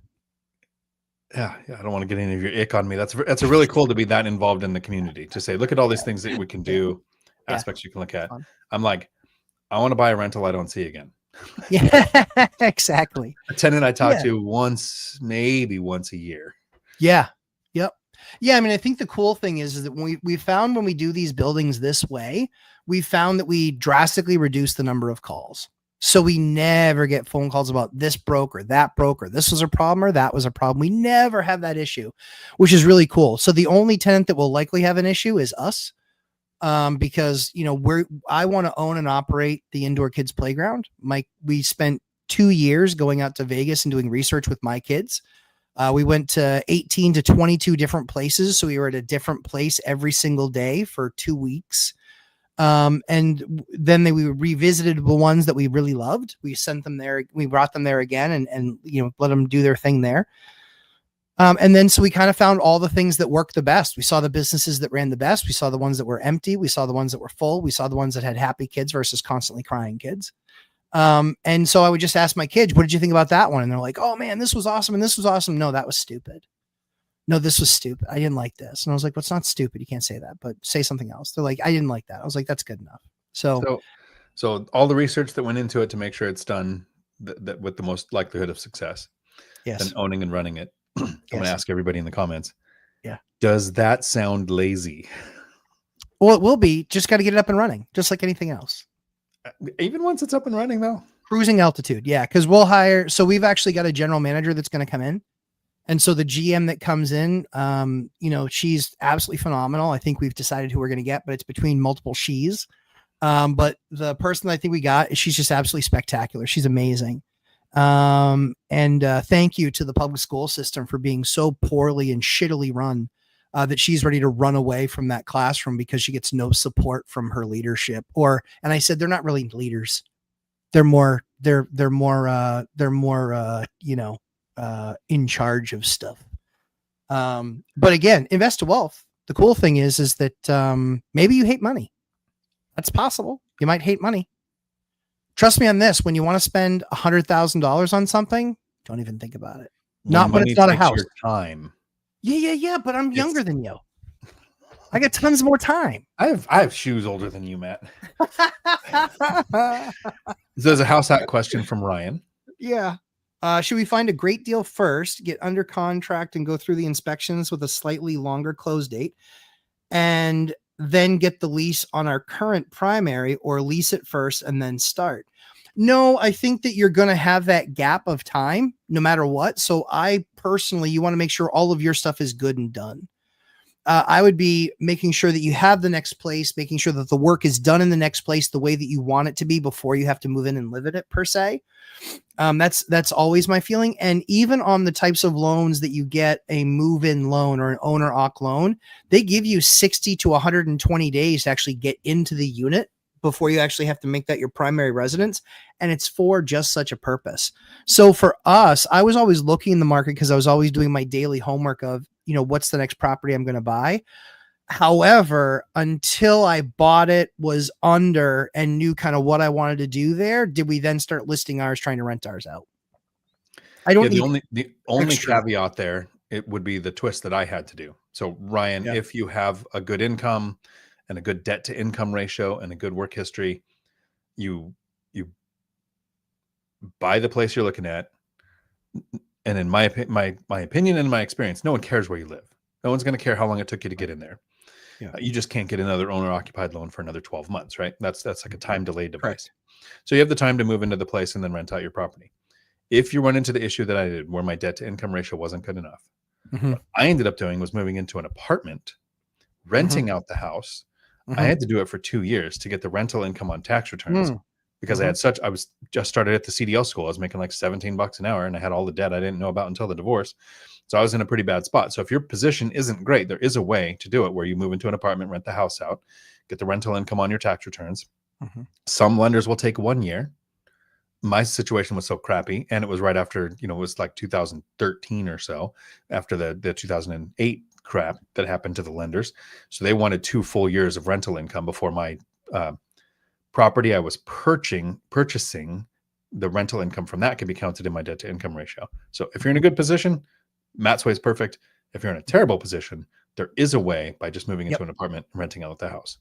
Yeah, I don't want to get any of your ick on me. That's a really cool to be that involved in the community, to say, look at all these things that we can do, aspects you can look at. I'm like, I want to buy a rental I don't see again. Yeah, exactly. A tenant I talk to maybe once a year. Yeah. Yep. Yeah. I mean, I think the cool thing is that we found when we do these buildings this way, we found that we drastically reduce the number of calls. So we never get phone calls about this broker, that broker, this was a problem or that was a problem. We never have that issue, which is really cool. So the only tenant that will likely have an issue is us. Because I want to own and operate the indoor kids playground. We spent 2 years going out to Vegas and doing research with my kids. We went to 18 to 22 different places. So we were at a different place every single day for 2 weeks. And then we revisited the ones that we really loved. We sent them there. We brought them there again and let them do their thing there. And then so we kind of found all the things that worked the best. We saw the businesses that ran the best. We saw the ones that were empty. We saw the ones that were full. We saw the ones that had happy kids versus constantly crying kids. And so I would just ask my kids, what did you think about that one? And they're like, oh man, this was awesome. And this was awesome. No, that was stupid. No, this was stupid. I didn't like this. And I was like, well, it's not stupid. You can't say that, but say something else. They're like, I didn't like that. I was like, that's good enough. So all the research that went into it to make sure it's done that with the most likelihood of success. Yes. And owning and running it. I'm going to ask everybody in the comments. Yeah. Does that sound lazy? Well, it will be. Just got to get it up and running, just like anything else. Even once it's up and running, though. Cruising altitude. Yeah. Because we'll hire. So we've actually got a general manager that's going to come in. And so the GM that comes in, she's absolutely phenomenal. I think we've decided who we're going to get, but it's between multiple she's. But the person I think we got, she's just absolutely spectacular. She's amazing. And thank you to the public school system for being so poorly and shittily run that she's ready to run away from that classroom because she gets no support from her leadership. And I said, they're not really leaders. They're more in charge of stuff. But again, invest to wealth. The cool thing is that maybe you hate money. That's possible. You might hate money. Trust me on this. When you want to spend $100,000 on something, don't even think about it. Not when it's not a house. Your time. Yeah. But I'm younger than you. I got tons more time. I have shoes older than you, Matt. There's a house hack question from Ryan. Yeah. Should we find a great deal first, get under contract and go through the inspections with a slightly longer close date, and then get the lease on our current primary, or lease it first and then start? No, I think that you're going to have that gap of time no matter what. So you want to make sure all of your stuff is good and done. I would be making sure that you have the next place, making sure that the work is done in the next place the way that you want it to be before you have to move in and live in it, per se. That's always my feeling. And even on the types of loans that you get, a move-in loan or an owner-occ loan, they give you 60 to 120 days to actually get into the unit before you actually have to make that your primary residence. And it's for just such a purpose. So for us, I was always looking in the market because I was always doing my daily homework of, what's the next property I'm going to buy. However, until I bought it, was under, and knew kind of what I wanted to do there, did we then start listing ours, trying to rent ours out. I don't need the only caveat there, it would be the twist that I had to do. So Ryan, if you have a good income and a good debt to income ratio and a good work history, you buy the place you're looking at, And in my opinion and my experience, no one cares where you live. No one's going to care how long it took you to get in there. Yeah. You just can't get another owner occupied loan for another 12 months, right? That's like a time delayed device. Correct. So you have the time to move into the place and then rent out your property. If you run into the issue that I did, where my debt to income ratio wasn't good enough, what I ended up doing was moving into an apartment, renting out the house. I had to do it for 2 years to get the rental income on tax returns because I was just started at the CDL school. I was making like $17 an hour and I had all the debt I didn't know about until the divorce. So I was in a pretty bad spot. So if your position isn't great, there is a way to do it where you move into an apartment, rent the house out, get the rental income on your tax returns. Some lenders will take 1 year. My situation was so crappy, and it was right after, it was like 2013 or so, after the 2008 crap that happened to the lenders. So they wanted 2 full years of rental income before my property I was purchasing, the rental income from that could be counted in my debt to income ratio. So if you're in a good position, Matt's way is perfect. If you're in a terrible position, there is a way by just moving into an apartment and renting out the house.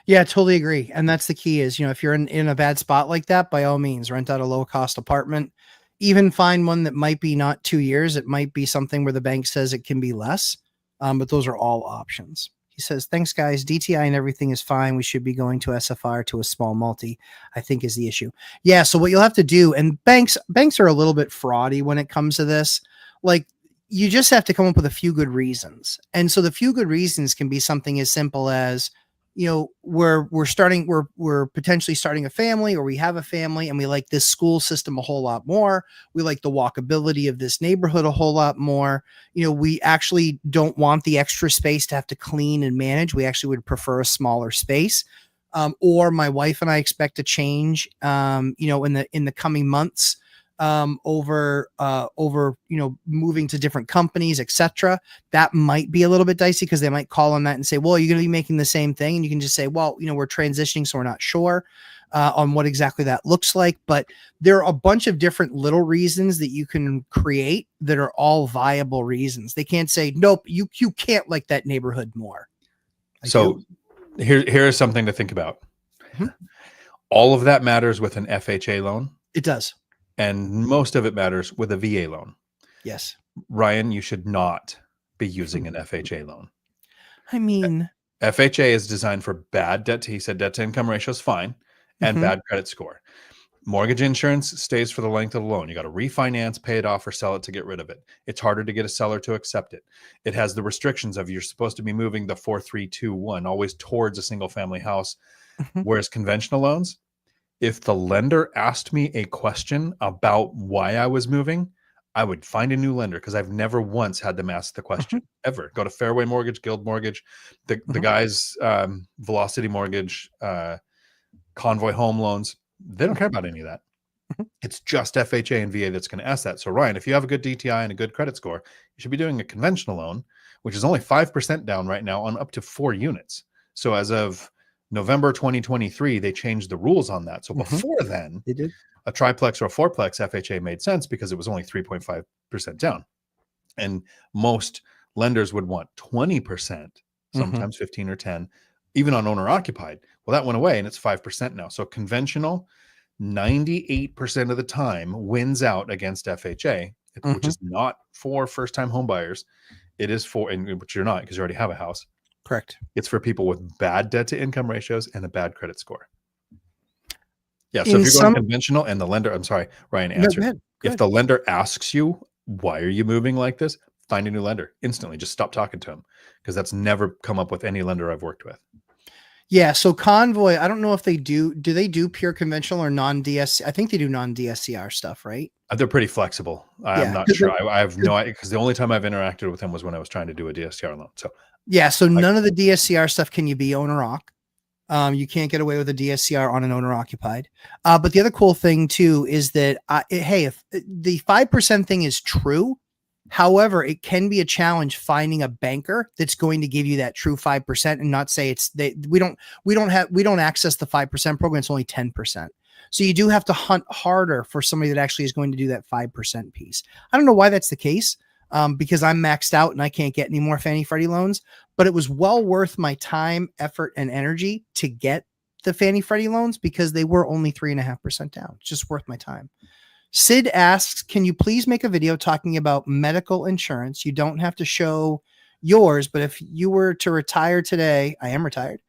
Yeah, totally agree. And that's the key is, if you're in a bad spot like that, by all means, rent out a low cost apartment, even find one that might be not 2 years. It might be something where the bank says it can be less. But those are all options. He says, thanks guys. DTI and everything is fine. We should be going to SFR to a small multi, I think is the issue. Yeah. So what you'll have to do, and banks are a little bit fraudy when it comes to this. Like, you just have to come up with a few good reasons. And so the few good reasons can be something as simple as, we're potentially starting a family, or we have a family and we like this school system a whole lot more. We like the walkability of this neighborhood a whole lot more. We actually don't want the extra space to have to clean and manage. We actually would prefer a smaller space. Or my wife and I expect to change, in the coming months, over moving to different companies, etc. That might be a little bit dicey because they might call on that and say, well, you're going to be making the same thing. And you can just say, well, we're transitioning, so we're not sure on what exactly that looks like. But there are a bunch of different little reasons that you can create that are all viable reasons. They can't say, nope, you can't like that neighborhood more. So here's something to think about. All of that matters with an FHA loan. It does. And most of it matters with a VA loan. Yes. Ryan, you should not be using an FHA loan. I mean, FHA is designed for bad debt. He said debt to income ratio is fine and bad credit score. Mortgage insurance stays for the length of the loan. You got to refinance, pay it off, or sell it to get rid of it. It's harder to get a seller to accept it. It has the restrictions of you're supposed to be moving the 4-3-2-1 always towards a single family house. Whereas conventional loans, if the lender asked me a question about why I was moving, I would find a new lender because I've never once had them ask the question ever. Go to Fairway Mortgage, Guild Mortgage, the guys, Velocity Mortgage, Convoy Home Loans. They don't care about any of that. It's just FHA and VA that's going to ask that. So Ryan, if you have a good DTI and a good credit score, you should be doing a conventional loan, which is only 5% down right now on up to 4 units. So as of November 2023, they changed the rules on that. So before then, they did. A triplex or a fourplex FHA made sense because it was only 3.5% down. And most lenders would want 20%, sometimes 15 or 10, even on owner occupied. Well, that went away and it's 5% now. So conventional, 98% of the time wins out against FHA, which is not for first-time home buyers. It is for, and which you're not because you already have a house. Correct. It's for people with bad debt to income ratios and a bad credit score. Yeah. So if you're going conventional and the lender, I'm sorry, Ryan, answer. Go ahead. If the lender asks you, why are you moving like this? Find a new lender instantly. Just stop talking to him because that's never come up with any lender I've worked with. Yeah. So Convoy, I don't know if they do they do pure conventional or non-DSC? I think they do non-DSCR stuff, right? They're pretty flexible. I'm not sure. I have no idea because the only time I've interacted with them was when I was trying to do a DSCR loan. So yeah. So none of the DSCR stuff can you be owner occ. You can't get away with a DSCR on an owner occupied. But the other cool thing too is that, hey, if the 5% thing is true, however, it can be a challenge finding a banker that's going to give you that true 5% and not say we don't access the 5% program. It's only 10%. So you do have to hunt harder for somebody that actually is going to do that 5% piece. I don't know why that's the case. Because I'm maxed out and I can't get any more Fannie Freddie loans, but it was well worth my time, effort, and energy to get the Fannie Freddie loans because they were only 3.5% down. It's just worth my time. Sid asks, can you please make a video talking about medical insurance? You don't have to show yours, but if you were to retire today, I am retired,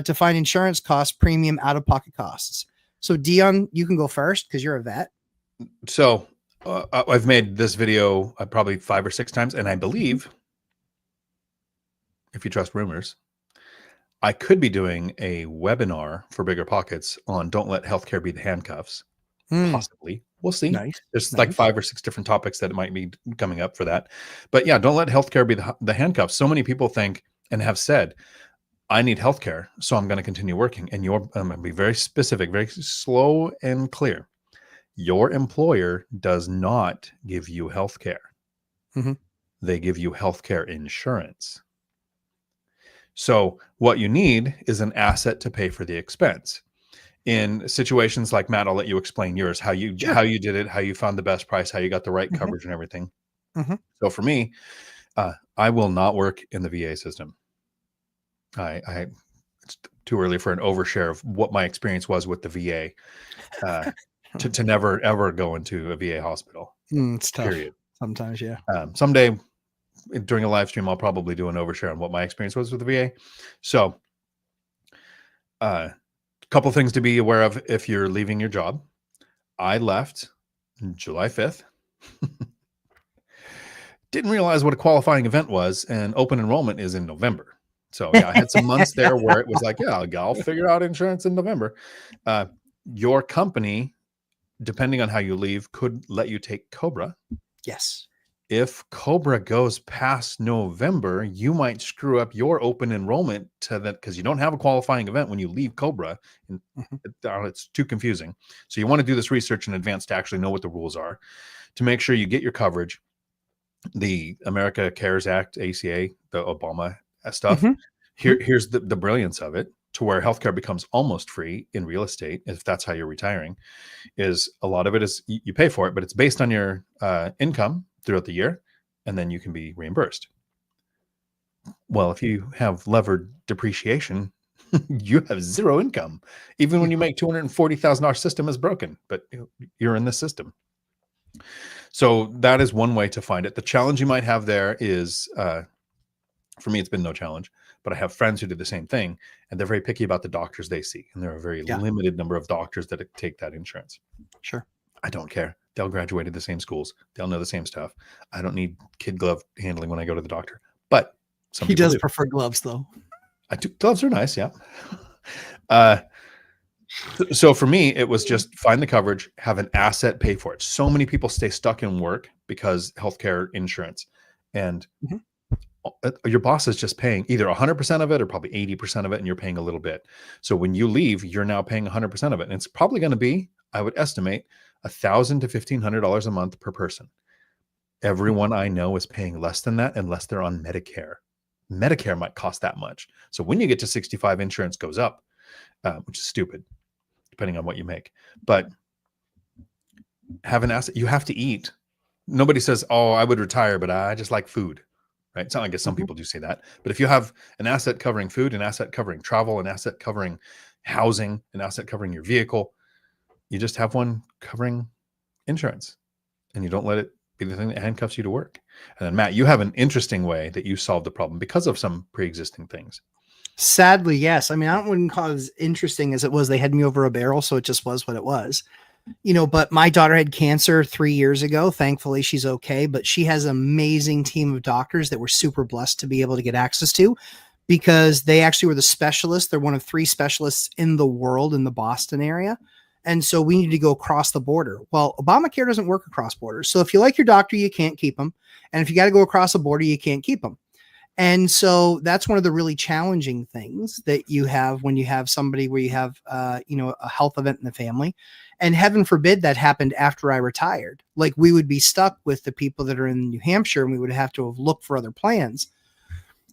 to find insurance costs, premium out-of-pocket costs. So Dion, you can go first because you're a vet. So I've made this video probably 5 or 6 times, and I believe, if you trust rumors, I could be doing a webinar for Bigger Pockets on don't let healthcare be the handcuffs. Possibly. We'll see. Nice. There's like 5 or 6 different topics that might be coming up for that. But yeah, don't let healthcare be the handcuffs. So many people think and have said, I need healthcare, so I'm going to continue working. And I'm going to be very specific, very slow and clear. Your employer does not give you healthcare. They give you healthcare insurance. So what you need is an asset to pay for the expense. In situations like Matt, I'll let you explain yours, how you did it, how you found the best price, how you got the right coverage and everything. So for me, I will not work in the VA system. It's too early for an overshare of what my experience was with the VA, to never ever go into a VA hospital. It's tough. Period. Sometimes, yeah. Someday during a live stream, I'll probably do an overshare on what my experience was with the VA. So, couple things to be aware of if you're leaving your job. I left July 5th. Didn't realize what a qualifying event was, and open enrollment is in November. So yeah, I had some months there where it was like, yeah, I'll figure out insurance in November. Your company, depending on how you leave, could let you take COBRA. Yes. If COBRA goes past November, you might screw up your open enrollment to that because you don't have a qualifying event when you leave COBRA. And it's too confusing. So you want to do this research in advance to actually know what the rules are, to make sure you get your coverage. The America Cares Act, ACA, the Obama stuff. Here's the brilliance of it, to where healthcare becomes almost free in real estate, if that's how you're retiring, is a lot of it is you pay for it, but it's based on your income throughout the year, and then you can be reimbursed. Well, if you have levered depreciation, you have zero income, even when you make $240,000. Our system is broken, but you're in the system. So that is one way to find it. The challenge you might have there is, for me, it's been no challenge, but I have friends who do the same thing, and they're very picky about the doctors they see. And there are a very limited number of doctors that take that insurance. Sure. I don't care. They'll graduated the same schools. They'll know the same stuff. I don't need kid glove handling when I go to the doctor, but he does prefer gloves though. I do. Gloves are nice. Yeah. So for me, it was just find the coverage, have an asset, pay for it. So many people stay stuck in work because healthcare insurance, and your boss is just paying either 100% of it or probably 80% of it, and you're paying a little bit. So when you leave, you're now paying 100% of it. And it's probably going to be, I would estimate, $1,000 to $1,500 a month per person. Everyone I know is paying less than that unless they're on Medicare. Medicare might cost that much. So when you get to 65, insurance goes up, which is stupid, depending on what you make. But have an asset. You have to eat. Nobody says, oh, I would retire, but I just like food. Right? It's not, I guess some people do say that. But if you have an asset covering food, an asset covering travel, an asset covering housing, an asset covering your vehicle, you just have one covering insurance, and you don't let it be the thing that handcuffs you to work. And then Matt, you have an interesting way that you solved the problem because of some pre-existing things. Sadly, yes. I mean, I wouldn't call it as interesting as it was. They had me over a barrel, so it just was what it was. But my daughter had cancer 3 years ago. Thankfully, she's okay, but she has an amazing team of doctors that we're super blessed to be able to get access to, because they actually were the specialists. They're one of 3 specialists in the world in the Boston area. And so we need to go across the border. Well, Obamacare doesn't work across borders. So if you like your doctor, you can't keep them. And if you got to go across the border, you can't keep them. And so that's one of the really challenging things that you have when you have somebody where you have, a health event in the family. And heaven forbid that happened after I retired. Like, we would be stuck with the people that are in New Hampshire, and we would have to have looked for other plans.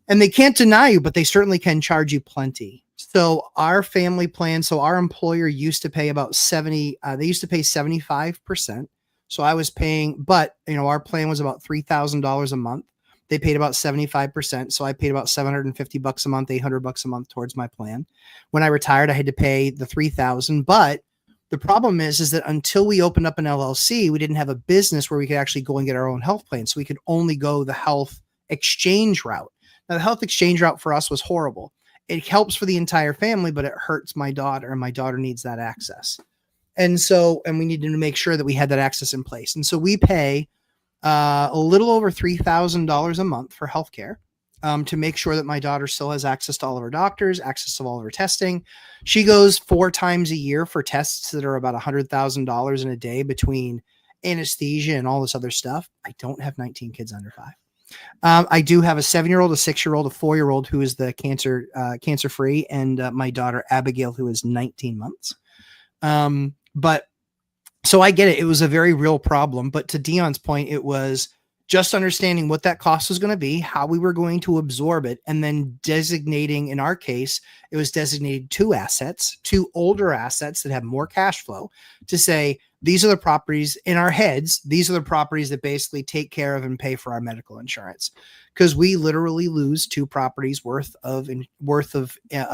And they can't deny you, but they certainly can charge you plenty. So our family plan, so our employer used to pay about 70, they used to pay 75%. So I was paying, but our plan was about $3,000 a month. They paid about 75%. So I paid about $750 a month, $800 a month towards my plan. When I retired, I had to pay the $3,000, but The problem is that until we opened up an LLC, we didn't have a business where we could actually go and get our own health plan. So we could only go the health exchange route. Now, the health exchange route for us was horrible. It helps for the entire family, but it hurts my daughter, and my daughter needs that access. And we needed to make sure that we had that access in place. And so we pay a little over $3,000 a month for healthcare to make sure that my daughter still has access to all of her doctors, access to all of her testing. She goes 4 times a year for tests that are about $100,000 in a day between anesthesia and all this other stuff. I don't have 19 kids under 5. I do have a 7-year-old, a 6-year-old, a 4-year-old who is the cancer free, and my daughter Abigail, who is 19 months. But so I get it. It was a very real problem. But to Dion's point, it was just understanding what that cost was going to be, how we were going to absorb it, and then designating, in our case, it was designated 2 assets, 2 older assets that have more cash flow, to say, these are the properties in our heads. These are the properties that basically take care of and pay for our medical insurance. Because we literally lose 2 properties worth of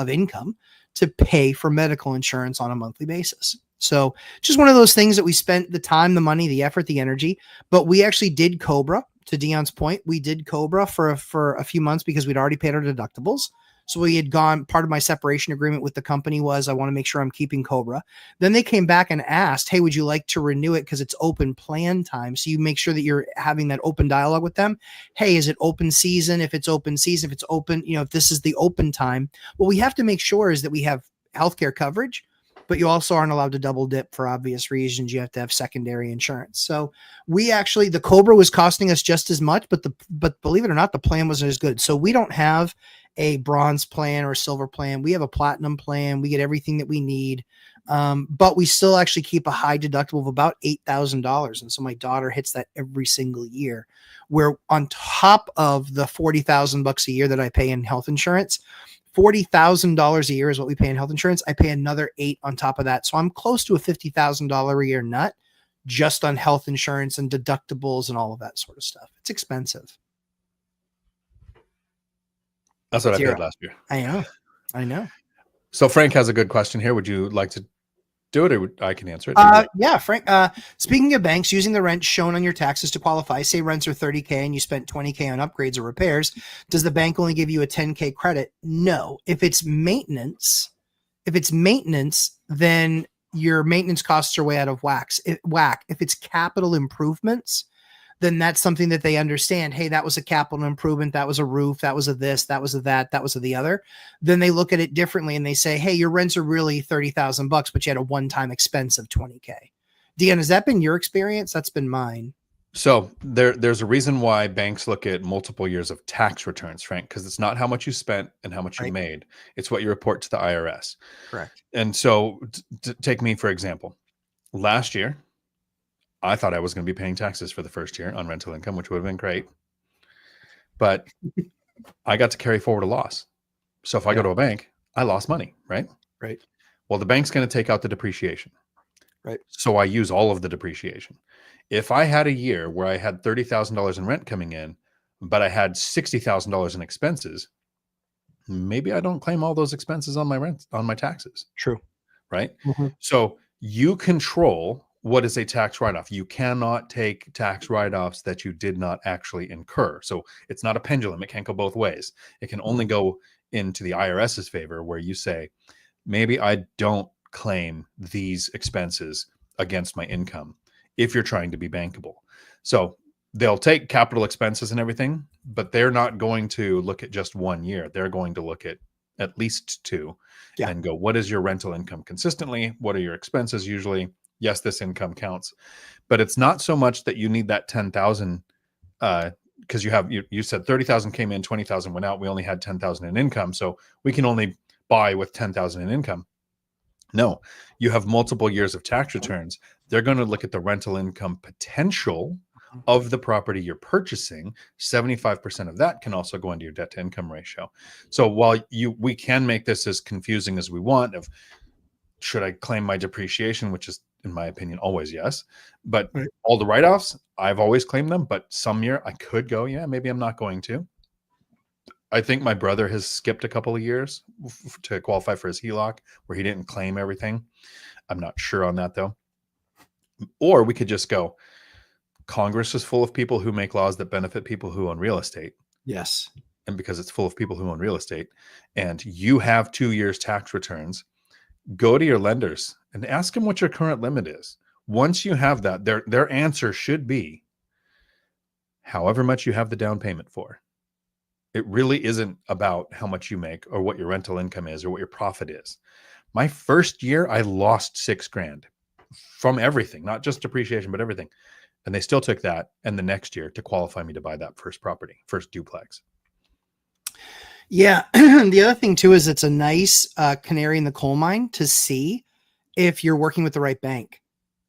income to pay for medical insurance on a monthly basis. So just one of those things that we spent the time, the money, the effort, the energy, but we actually did Cobra. To Dion's point, we did Cobra for a few months because we'd already paid our deductibles. So we had gone, part of my separation agreement with the company was, I want to make sure I'm keeping Cobra. Then they came back and asked, hey, would you like to renew it? Because it's open plan time. So you make sure that you're having that open dialogue with them. Hey, is it open season? If it's open season, if it's open, if this is the open time, what we have to make sure is that we have healthcare coverage, but you also aren't allowed to double dip for obvious reasons. You have to have secondary insurance. So the Cobra was costing us just as much, but believe it or not, the plan wasn't as good. So we don't have a bronze plan or a silver plan. We have a platinum plan. We get everything that we need. But we still actually keep a high deductible of about $8,000. And so my daughter hits that every single year, where on top of the $40,000 a year that I pay in health insurance, $40,000 a year is what we pay in health insurance. I pay another $8,000 on top of that. So I'm close to a $50,000 a year nut just on health insurance and deductibles and all of that sort of stuff. It's expensive. That's what I paid last year. I know. So Frank has a good question here. Would you like to do it, or I can answer it? Yeah, Frank. Speaking of banks, using the rent shown on your taxes to qualify, say rents are $30K and you spent $20K on upgrades or repairs, does the bank only give you a $10K credit? No. If it's maintenance, then your maintenance costs are way out of whack. If it's capital improvements, then that's something that they understand. Hey, that was a capital improvement. That was a roof. That was a this, that was a that, that was a the other. Then they look at it differently and they say, hey, your rents are really $30,000, but you had a one-time expense of $20K. Dion, has that been your experience? That's been mine. So there's a reason why banks look at multiple years of tax returns, Frank, because it's not how much you spent and how much you made. It's what you report to the IRS. Correct. And so take me, for example. Last year, I thought I was going to be paying taxes for the first year on rental income, which would have been great. But I got to carry forward a loss. So if I go to a bank, I lost money, right? Right. Well, the bank's going to take out the depreciation. Right. So I use all of the depreciation. If I had a year where I had $30,000 in rent coming in, but I had $60,000 in expenses, maybe I don't claim all those expenses on my rent, on my taxes. True. Right. Mm-hmm. So you control what is a tax write-off. You cannot take tax write-offs that you did not actually incur. So it's not a pendulum. It can't go both ways. It can only go into the IRS's favor, where you say, maybe I don't claim these expenses against my income if you're trying to be bankable. So they'll take capital expenses and everything, but they're not going to look at just 1 year. They're going to look at least 2 and go, what is your rental income consistently? What are your expenses usually? Yes, this income counts, but it's not so much that you need that 10,000 because you said 30,000 came in, 20,000 went out. We only had 10,000 in income, so we can only buy with 10,000 in income. No, you have multiple years of tax returns. They're going to look at the rental income potential of the property you're purchasing. 75% of that can also go into your debt to income ratio. So while we can make this as confusing as we want of, should I claim my depreciation, which is, in my opinion, always yes. But all the write-offs, I've always claimed them. But some year I could go, yeah, maybe I'm not going to. I think my brother has skipped a couple of years to qualify for his HELOC where he didn't claim everything. I'm not sure on that though. Or we could just go, Congress is full of people who make laws that benefit people who own real estate. Yes. And because it's full of people who own real estate and you have 2 years tax returns, go to your lenders and ask them what your current limit is. Once you have that, their answer should be however much you have the down payment for. It really isn't about how much you make or what your rental income is or what your profit is. My first year, I lost $6,000 from everything, not just depreciation, but everything. And they still took that and the next year to qualify me to buy that first property, first duplex. Yeah. The other thing too is it's a nice canary in the coal mine to see if you're working with the right bank.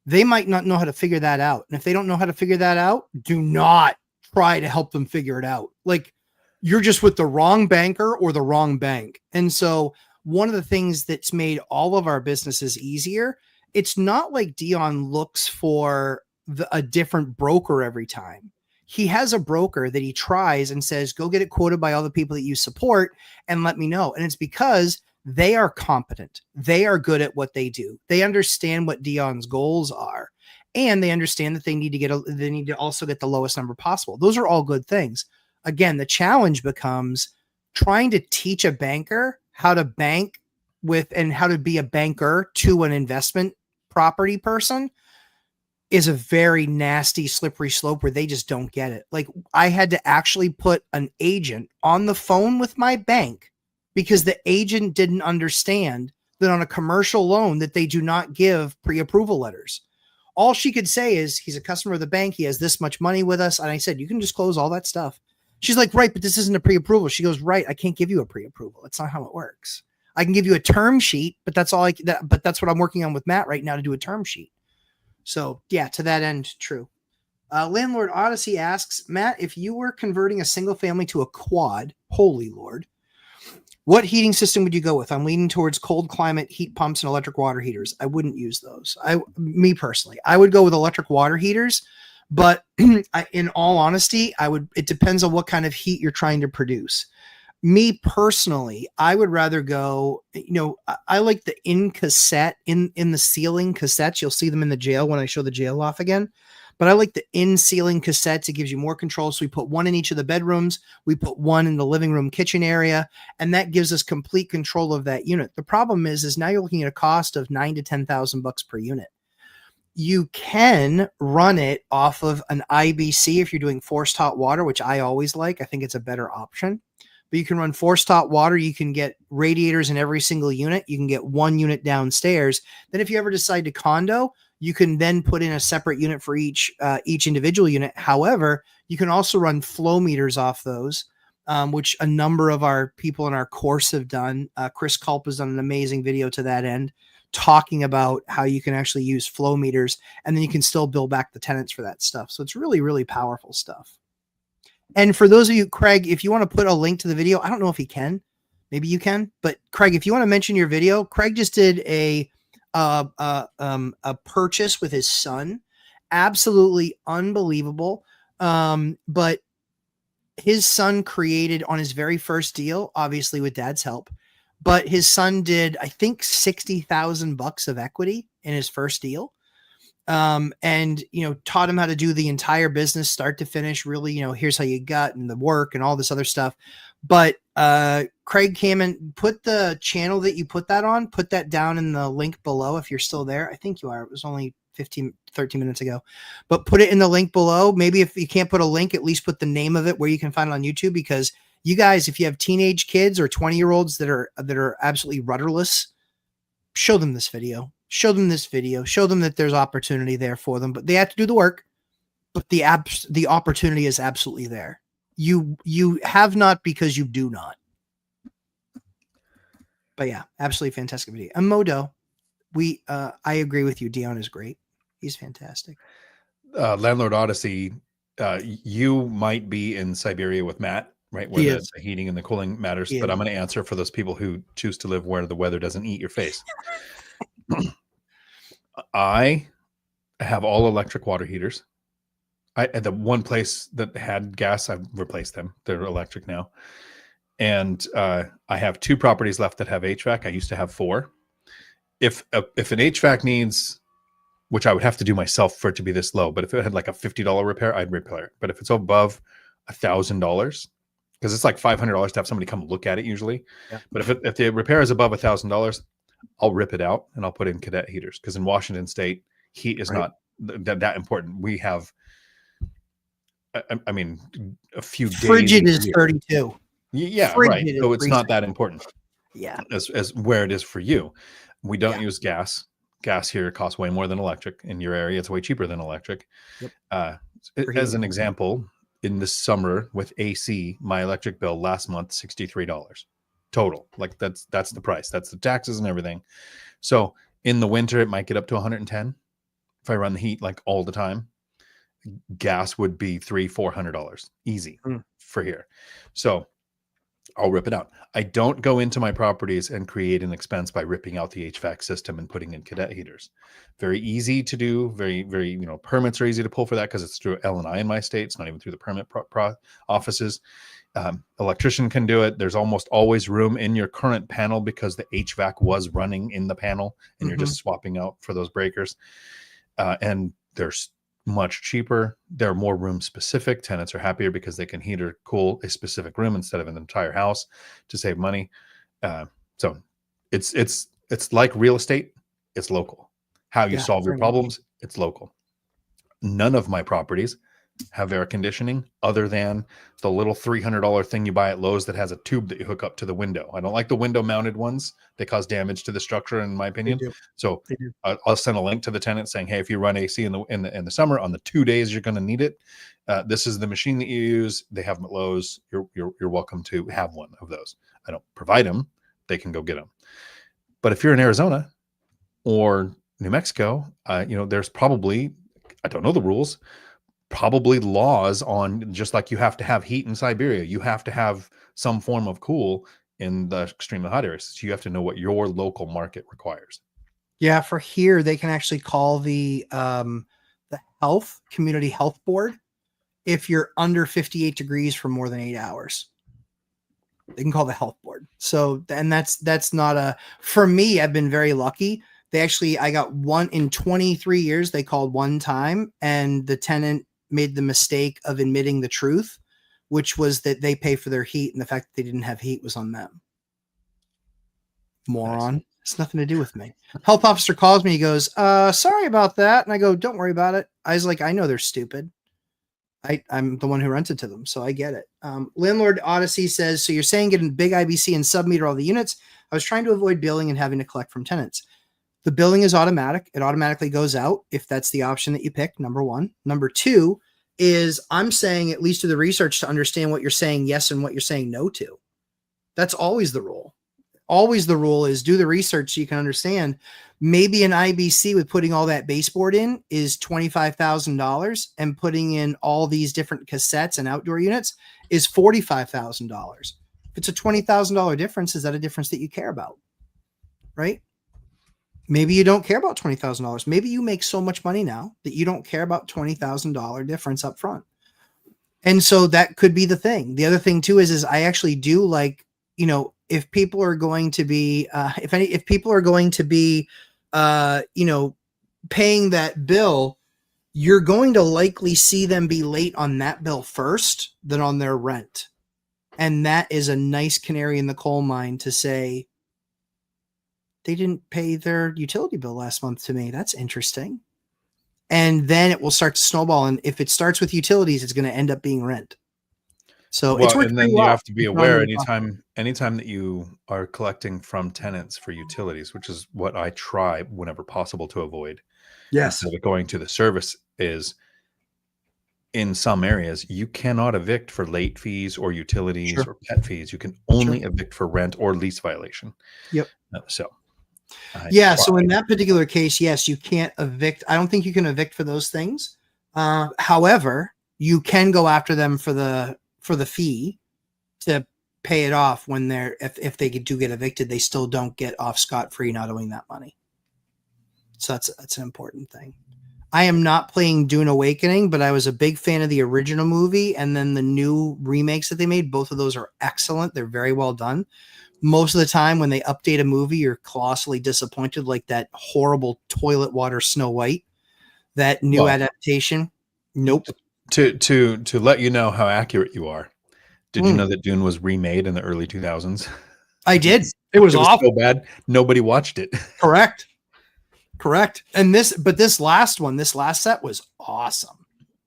They might not know how to figure that out. And if they don't know how to figure that out, do not try to help them figure it out. Like, you're just with the wrong banker or the wrong bank. And so one of the things that's made all of our businesses easier, it's not like Dion looks for a different broker every time. He has a broker that he tries and says, go get it quoted by all the people that you support and let me know. And it's because they are competent. They are good at what they do. They understand what Dion's goals are, and they understand that they need to also get the lowest number possible. Those are all good things. Again, the challenge becomes trying to teach a banker how to bank with and how to be a banker to an investment property person is a very nasty, slippery slope where they just don't get it. Like, I had to actually put an agent on the phone with my bank because the agent didn't understand that on a commercial loan that they do not give pre-approval letters. All she could say is, he's a customer of the bank. He has this much money with us. And I said, you can just close all that stuff. She's like, right, but this isn't a pre-approval. She goes, right, I can't give you a pre-approval. That's not how it works. I can give you a term sheet, but that's all but that's what I'm working on with Matt right now, to do a term sheet. So yeah, to that end, true. Landlord Odyssey asks, Matt, if you were converting a single family to a quad, holy Lord, what heating system would you go with? I'm leaning towards cold climate heat pumps and electric water heaters. I wouldn't use those. Me personally, I would go with electric water heaters, but in all honesty, it depends on what kind of heat you're trying to produce. Me personally, I would rather go, I like the in the ceiling cassettes. You'll see them in the jail when I show the jail off again. But I like the in ceiling cassettes. It gives you more control. So we put one in each of the bedrooms. We put one in the living room, kitchen area, and that gives us complete control of that unit. The problem is now you're looking at a cost of $9,000 to $10,000 per unit. You can run it off of an IBC if you're doing forced hot water, which I always like. I think it's a better option. But you can run forced hot water. You can get radiators in every single unit. You can get one unit downstairs. Then if you ever decide to condo, you can then put in a separate unit for each individual unit. However, you can also run flow meters off those, which a number of our people in our course have done. Chris Culp has done an amazing video to that end, talking about how you can actually use flow meters, and then you can still bill back the tenants for that stuff. So it's really, really powerful stuff. And for those of you, Craig, if you want to put a link to the video, I don't know if he can, maybe you can, but Craig, if you want to mention your video, Craig just did a purchase with his son. Absolutely unbelievable. But his son created on his very first deal, obviously with dad's help, but his son did, I think, $60,000 of equity in his first deal. And, taught him how to do the entire business, start to finish, really, here's how you got and the work and all this other stuff. But, Craig came and put the channel that you put that on, put that down in the link below. If you're still there, I think you are. It was only 13 minutes ago, but put it in the link below. Maybe if you can't put a link, at least put the name of it where you can find it on YouTube, because you guys, if you have teenage kids or 20-year-olds that are absolutely rudderless, show them this video. Show them that there's opportunity there for them, but they have to do the work. But the opportunity is absolutely there. You have not because you do not. But yeah, absolutely fantastic video. And Modo, I agree with you. Dion is great. He's fantastic. Landlord Odyssey, you might be in Siberia with Matt, right? Where the heating and the cooling matters. But I'm going to answer for those people who choose to live where the weather doesn't eat your face. I have all electric water heaters. At the one place that had gas, I've replaced them. They're electric now. And I have 2 properties left that have HVAC. I used to have 4. If an HVAC needs, which I would have to do myself for it to be this low, but if it had like a $50 repair, I'd repair it. But if it's above $1,000, because it's like $500 to have somebody come look at it usually. Yeah. But if the repair is above $1,000, I'll rip it out and I'll put in cadet heaters, because in Washington State, heat is not that important. We have, I mean, a few Frigid days. is 32. Yeah, Frigid right. is So it's not freezing. that important. Yeah. As where it is for you. We don't Yeah. use gas. Gas here costs way more than electric. In your area, it's way cheaper than electric. Yep. As an example, in the summer with AC, my electric bill last month, $63 total. Like that's the price. That's the taxes and everything. So in the winter, it might get up to 110 if I run the heat like all the time. Gas would be $300-$400 easy for here. So I'll rip it out. I don't go into my properties and create an expense by ripping out the HVAC system and putting in cadet heaters. Very easy to do. Very, very, permits are easy to pull for that because it's through L&I in my state. It's not even through the permit offices. Electrician can do it. There's almost always room in your current panel because the HVAC was running in the panel and you're just swapping out for those breakers. And there's much cheaper. They're more room specific. Tenants are happier because they can heat or cool a specific room instead of an entire house to save money. So it's like real estate. It's local. How you solve your problems, it's local. None of my properties have air conditioning other than the little $300 thing you buy at Lowe's that has a tube that you hook up to the window. I don't like the window mounted ones. They cause damage to the structure, in my opinion. So I'll send a link to the tenant saying, hey, if you run AC in the summer on the 2 days you're going to need it, this is the machine that you use. They have them at Lowe's. You're welcome to have one of those. I don't provide them. They can go get them. But if you're in Arizona or New Mexico, there's probably, I don't know the rules, probably laws on, just like you have to have heat in Siberia, you have to have some form of cool in the extremely hot areas. So you have to know what your local market requires. Yeah, for here they can actually call the community health board if you're under 58 degrees for more than 8 hours. They can call the health board. So, and that's not for me, I've been very lucky. I got one in 23 years. They called one time and the tenant made the mistake of admitting the truth, which was that they pay for their heat and the fact that they didn't have heat was on them. Moron. Nice. It's nothing to do with me. Health officer calls me. He goes, sorry about that. And I go, don't worry about it. I was like, I know they're stupid. I'm the one who rented to them, so I get it. Landlord Odyssey says, so you're saying get a big IBC and submeter all the units. I was trying to avoid billing and having to collect from tenants. The billing is automatic. It automatically goes out if that's the option that you pick, number one. Number two is I'm saying at least do the research to understand what you're saying yes and what you're saying no to. That's always the rule. Always the rule is do the research so you can understand. Maybe an IBC with putting all that baseboard in is $25,000 and putting in all these different cassettes and outdoor units is $45,000. If it's a $20,000 difference, is that a difference that you care about? Right? Maybe you don't care about $20,000. Maybe you make so much money now that you don't care about $20,000 difference up front. And so that could be the thing. The other thing too is I actually do like, if people are going to be, if people are going to be, paying that bill, you're going to likely see them be late on that bill first than on their rent. And that is a nice canary in the coal mine to say, they didn't pay their utility bill last month to me. That's interesting. And then it will start to snowball. And if it starts with utilities, it's going to end up being rent. So and then you have to be aware anytime that you are collecting from tenants for utilities, which is what I try whenever possible to avoid. Yes. Instead of going to the service is in some areas, you cannot evict for late fees or utilities or pet fees. You can only evict for rent or lease violation. Yep. So in that particular case, yes, you can't evict. I don't think you can evict for those things. However, you can go after them for the fee to pay it off when if they do get evicted, they still don't get off scot-free not owing that money. So that's an important thing. I am not playing Dune Awakening, but I was a big fan of the original movie, and then the new remakes that they made. Both of those are excellent. They're very well done. Most of the time when they update a movie, you're colossally disappointed, like that horrible toilet water Snow White, that new adaptation. Nope. To let you know how accurate you are, did you Mm. know that Dune was remade in the early 2000s? I did. It was awful. So bad, nobody watched it. Correct. And this last set was awesome.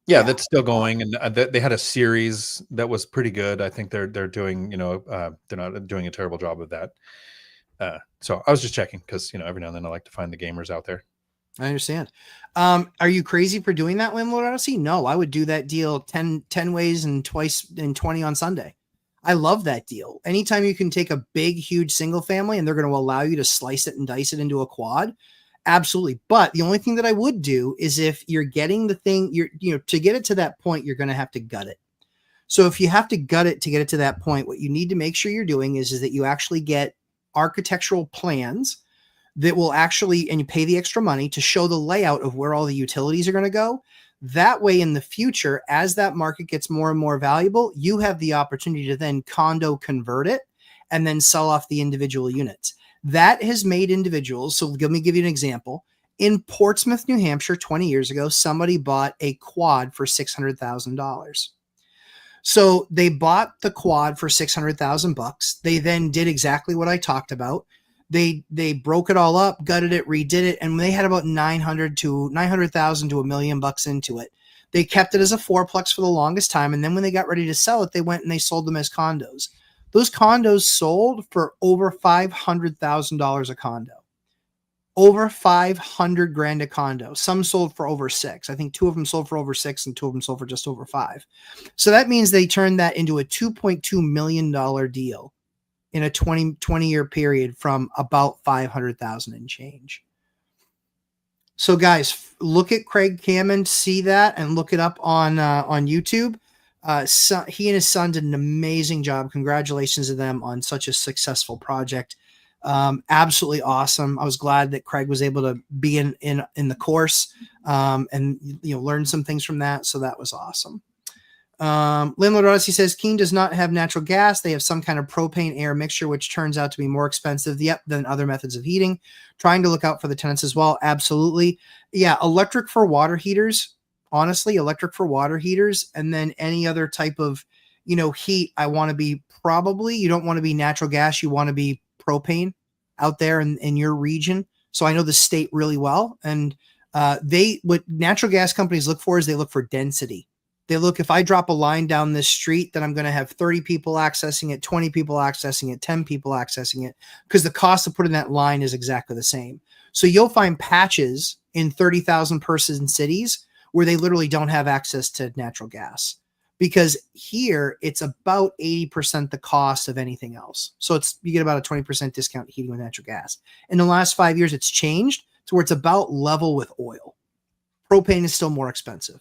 Yeah, that's still going, and they had a series that was pretty good. I think they're doing, they're not doing a terrible job of that. So I was just checking because every now and then I like to find the gamers out there. I understand. Are you crazy for doing that, Landlord Odyssey? No, I would do that deal 10 ways and twice in 20 on Sunday. I love that deal. Anytime you can take a big, huge single family and they're going to allow you to slice it and dice it into a quad, absolutely. But the only thing that I would do is if you're getting the thing, to get it to that point, you're going to have to gut it. So if you have to gut it to get it to that point, what you need to make sure you're doing is that you actually get architectural plans that will actually, and you pay the extra money to show the layout of where all the utilities are going to go. That way in the future, as that market gets more and more valuable, you have the opportunity to then condo convert it and then sell off the individual units. That has made individuals. So let me give you an example. In Portsmouth, New Hampshire, 20 years ago, somebody bought a quad for $600,000. So they bought the quad for $600,000. They then did exactly what I talked about. They broke it all up, gutted it, redid it, and they had about $900,000 to $1 million into it. They kept it as a fourplex for the longest time, and then when they got ready to sell it, they went and they sold them as condos. Those condos sold for over $500,000 a condo. Over $500,000 a condo. Some sold for over $6. I think 2 of them sold for over $6 and 2 of them sold for just over $5. So that means they turned that into a $2.2 million deal in a 20-year period from about $500,000 and change. So guys, look at Craig Cammon, see that, and look it up on YouTube. He and his son did an amazing job. Congratulations to them on such a successful project. Absolutely awesome. I was glad that Craig was able to be in the course and learn some things from that. So that was awesome. Landlord Odyssey says Keene does not have natural gas. They have some kind of propane air mixture, which turns out to be more expensive than other methods of heating. Trying to look out for the tenants as well. Absolutely. Yeah. Electric for water heaters, honestly, and then any other type of, heat. I want to be you don't want to be natural gas. You want to be propane out there in your region. So I know the state really well. And what natural gas companies look for is they look for density. They look, if I drop a line down this street, then I'm going to have 30 people accessing it, 20 people accessing it, 10 people accessing it, because the cost of putting that line is exactly the same. So you'll find patches in 30,000 person cities where they literally don't have access to natural gas, because here it's about 80% the cost of anything else. So you get about a 20% discount heating with natural gas. In the last 5 years, it's changed to where it's about level with oil. Propane is still more expensive.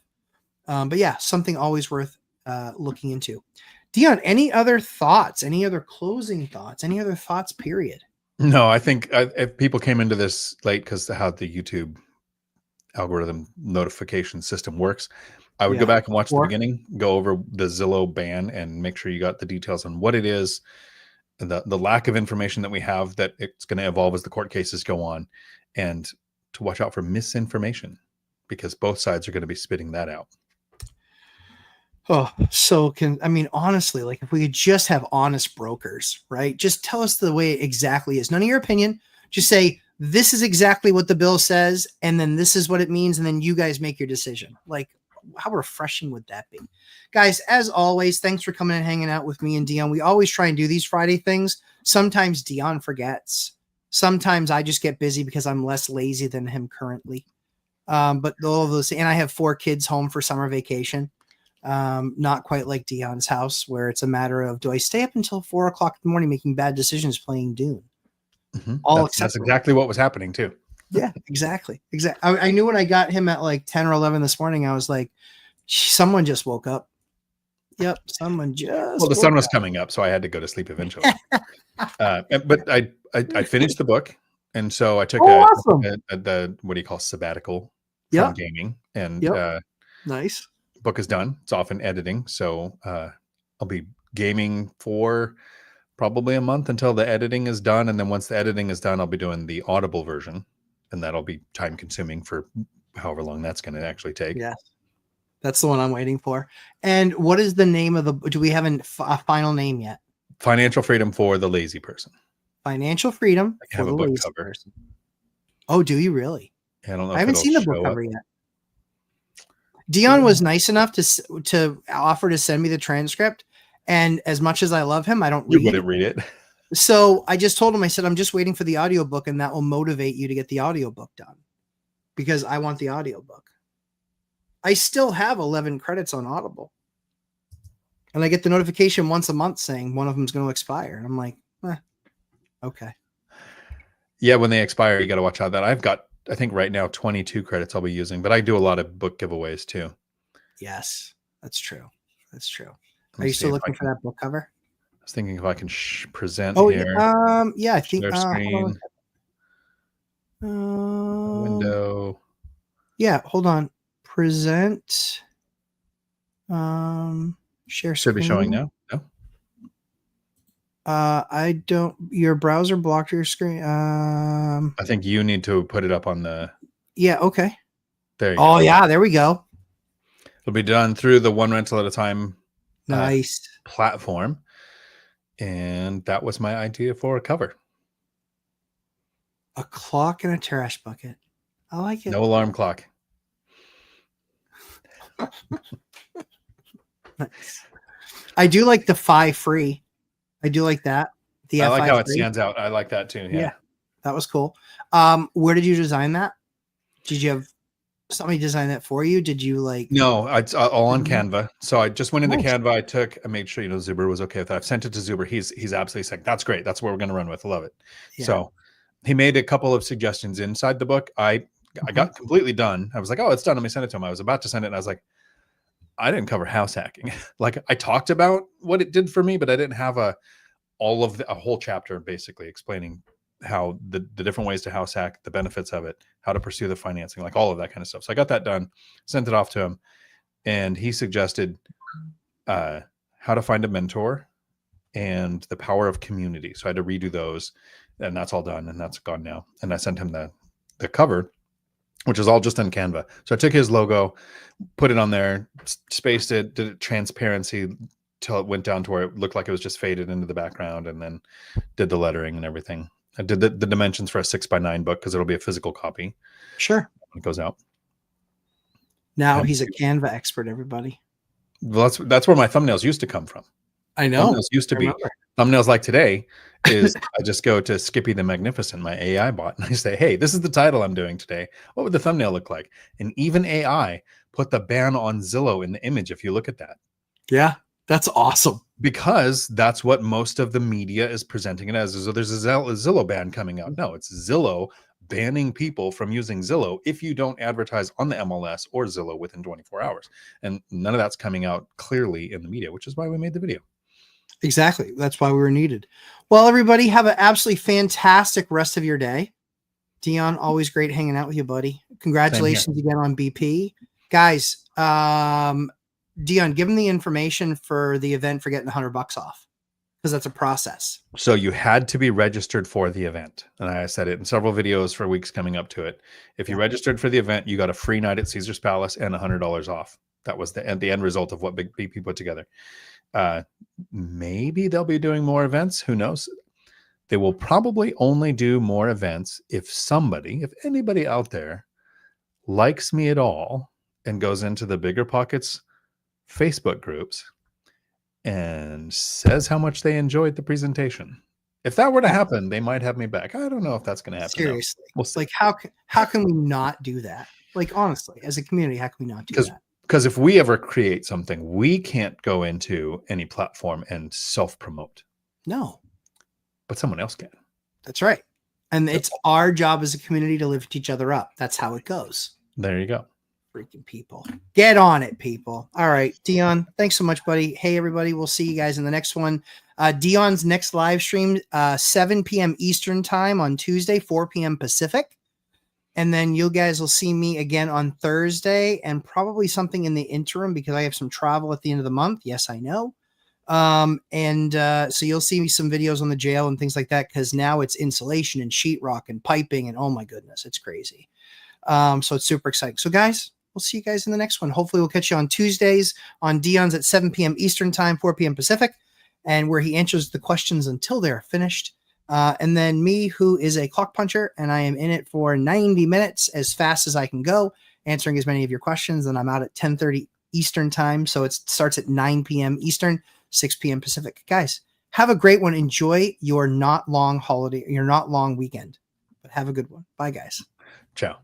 But yeah, something always worth looking into. Dion, any other thoughts? Any other closing thoughts? Any other thoughts, period? No, I think if people came into this late because of how the YouTube algorithm notification system works, I would go back and watch the beginning, go over the Zillow ban and make sure you got the details on what it is, and the lack of information that we have, that it's going to evolve as the court cases go on, and to watch out for misinformation, because both sides are going to be spitting that out. Oh, so honestly, like if we could just have honest brokers, right? Just tell us the way it exactly is. None of your opinion. Just say, this is exactly what the bill says, and then this is what it means, and then you guys make your decision. Like, how refreshing would that be? Guys, as always, thanks for coming and hanging out with me and Dion. We always try and do these Friday things. Sometimes Dion forgets. Sometimes I just get busy because I'm less lazy than him currently. But all of those, and I have 4 kids home for summer vacation. Not quite like Dion's house, where it's a matter of, do I stay up until 4 o'clock in the morning making bad decisions playing Dune? Mm-hmm. That's exactly what was happening too. Yeah, exactly. I knew when I got him at like 10 or 11 this morning, I was like, someone just woke up. Yep, someone just. Well, the sun was coming up, so I had to go to sleep eventually. But I finished the book, and so I took awesome. the what do you call sabbatical from gaming, and Nice. book is done. It's off in editing, so I'll be gaming for probably a month until the editing is done, and then once the editing is done, I'll be doing the Audible version, and that'll be time consuming for however long that's going to actually take. Yes, that's the one I'm waiting for. And what is the name of the? Do we have a final name yet? Financial Freedom for the Lazy Person. Financial Freedom for the Lazy Person. Oh, do you really? I don't know. I haven't seen the book cover yet. Dion was nice enough to offer to send me the transcript, and as much as I love him, I don't read. You wouldn't read it. So I just told him, I said, I'm just waiting for the audiobook, and that will motivate you to get the audiobook done, because I want the audiobook. I still have 11 credits on Audible, and I get the notification once a month saying one of them is going to expire, and I'm like, okay. Yeah, when they expire, you got to watch out. That I've got, I think right now, 22 credits I'll be using, but I do a lot of book giveaways too. Yes, that's true. That's true. Are you still looking for that book cover? I was thinking if I can present here. Yeah, I think. Screen. Window. Yeah, hold on. Present. Share screen. Should be showing now. No. I don't. Your browser blocked your screen. I think you need to put it up on the. Yeah. Okay. There you go. Oh yeah, there we go. It'll be done through the one rental at a time. Nice platform, and that was my idea for a cover. A clock and a trash bucket. I like it. No alarm clock. Nice. I do like the Fi free. I do like that. I like how it stands out. I like that too. Yeah, that was cool. Where did you design that? Did you have somebody design that for you? Did you like? No, it's all on Canva. So I just went into Canva. I made sure, Zuber was okay with that. I've sent it to Zuber. He's absolutely saying that's great. That's what we're going to run with. I love it. Yeah. So he made a couple of suggestions inside the book. I got completely done. I was like, oh, it's done. Let me send it to him. I was about to send it, and I was like, I didn't cover house hacking. Like I talked about what it did for me, but I didn't have a whole chapter basically explaining how the different ways to house hack, the benefits of it, how to pursue the financing, like all of that kind of stuff. So I got that done, sent it off to him, and he suggested how to find a mentor and the power of community. So I had to redo those, and that's all done, and that's gone now. And I sent him the cover, which is all just on Canva. So I took his logo, put it on there, spaced it, did it transparency till it went down to where it looked like it was just faded into the background, and then did the lettering and everything. I did the dimensions for a 6x9 book because it'll be a physical copy. Sure. When it goes out. Now he's a Canva expert, everybody. Well, that's where my thumbnails used to come from. I know. Thumbnails used to be thumbnails like today is I just go to Skippy the Magnificent, my AI bot, and I say, hey, this is the title I'm doing today. What would the thumbnail look like? And even AI put the ban on Zillow in the image if you look at that. Yeah. That's awesome. Because that's what most of the media is presenting it as. So there's a Zillow ban coming out. No, it's Zillow banning people from using Zillow if you don't advertise on the MLS or Zillow within 24 hours. And none of that's coming out clearly in the media, which is why we made the video. Exactly. That's why we were needed. Well, everybody, have an absolutely fantastic rest of your day. Dion, always great hanging out with you, buddy. Congratulations again on BP. Guys, Dion, give them the information for the event for getting the $100 off, because that's a process. So you had to be registered for the event. And I said it in several videos for weeks coming up to it. If you registered for the event, you got a free night at Caesar's Palace and $100 off. That was the end result of what Big BP put together. Maybe they'll be doing more events. Who knows? They will probably only do more events if anybody out there likes me at all and goes into the Bigger Pockets Facebook groups and says how much they enjoyed the presentation. If that were to happen, they might have me back. I don't know if that's going to happen. Seriously. We'll see. Like how can we not do that? Like honestly, as a community, how can we not do that? Because if we ever create something, we can't go into any platform and self-promote. No. But someone else can. That's right. And it's our job as a community to lift each other up. That's how it goes. There you go. Freaking people. Get on it, people. All right. Dion, thanks so much, buddy. Hey, everybody. We'll see you guys in the next one. Dion's next live stream, 7 p.m. Eastern time on Tuesday, 4 p.m. Pacific. And then you guys will see me again on Thursday and probably something in the interim because I have some travel at the end of the month. Yes, I know. So you'll see me some videos on the jail and things like that because now it's insulation and sheetrock and piping and oh my goodness, it's crazy. So it's super exciting. So guys, we'll see you guys in the next one. Hopefully we'll catch you on Tuesdays on Dion's at 7 p.m. Eastern time, 4 p.m. Pacific, and where he answers the questions until they're finished. And then me, who is a clock puncher, and I am in it for 90 minutes as fast as I can go, answering as many of your questions. And I'm out at 10:30 Eastern time. So it starts at 9 p.m. Eastern, 6 p.m. Pacific. Guys, have a great one. Enjoy your not long holiday, your not long weekend, but have a good one. Bye, guys. Ciao.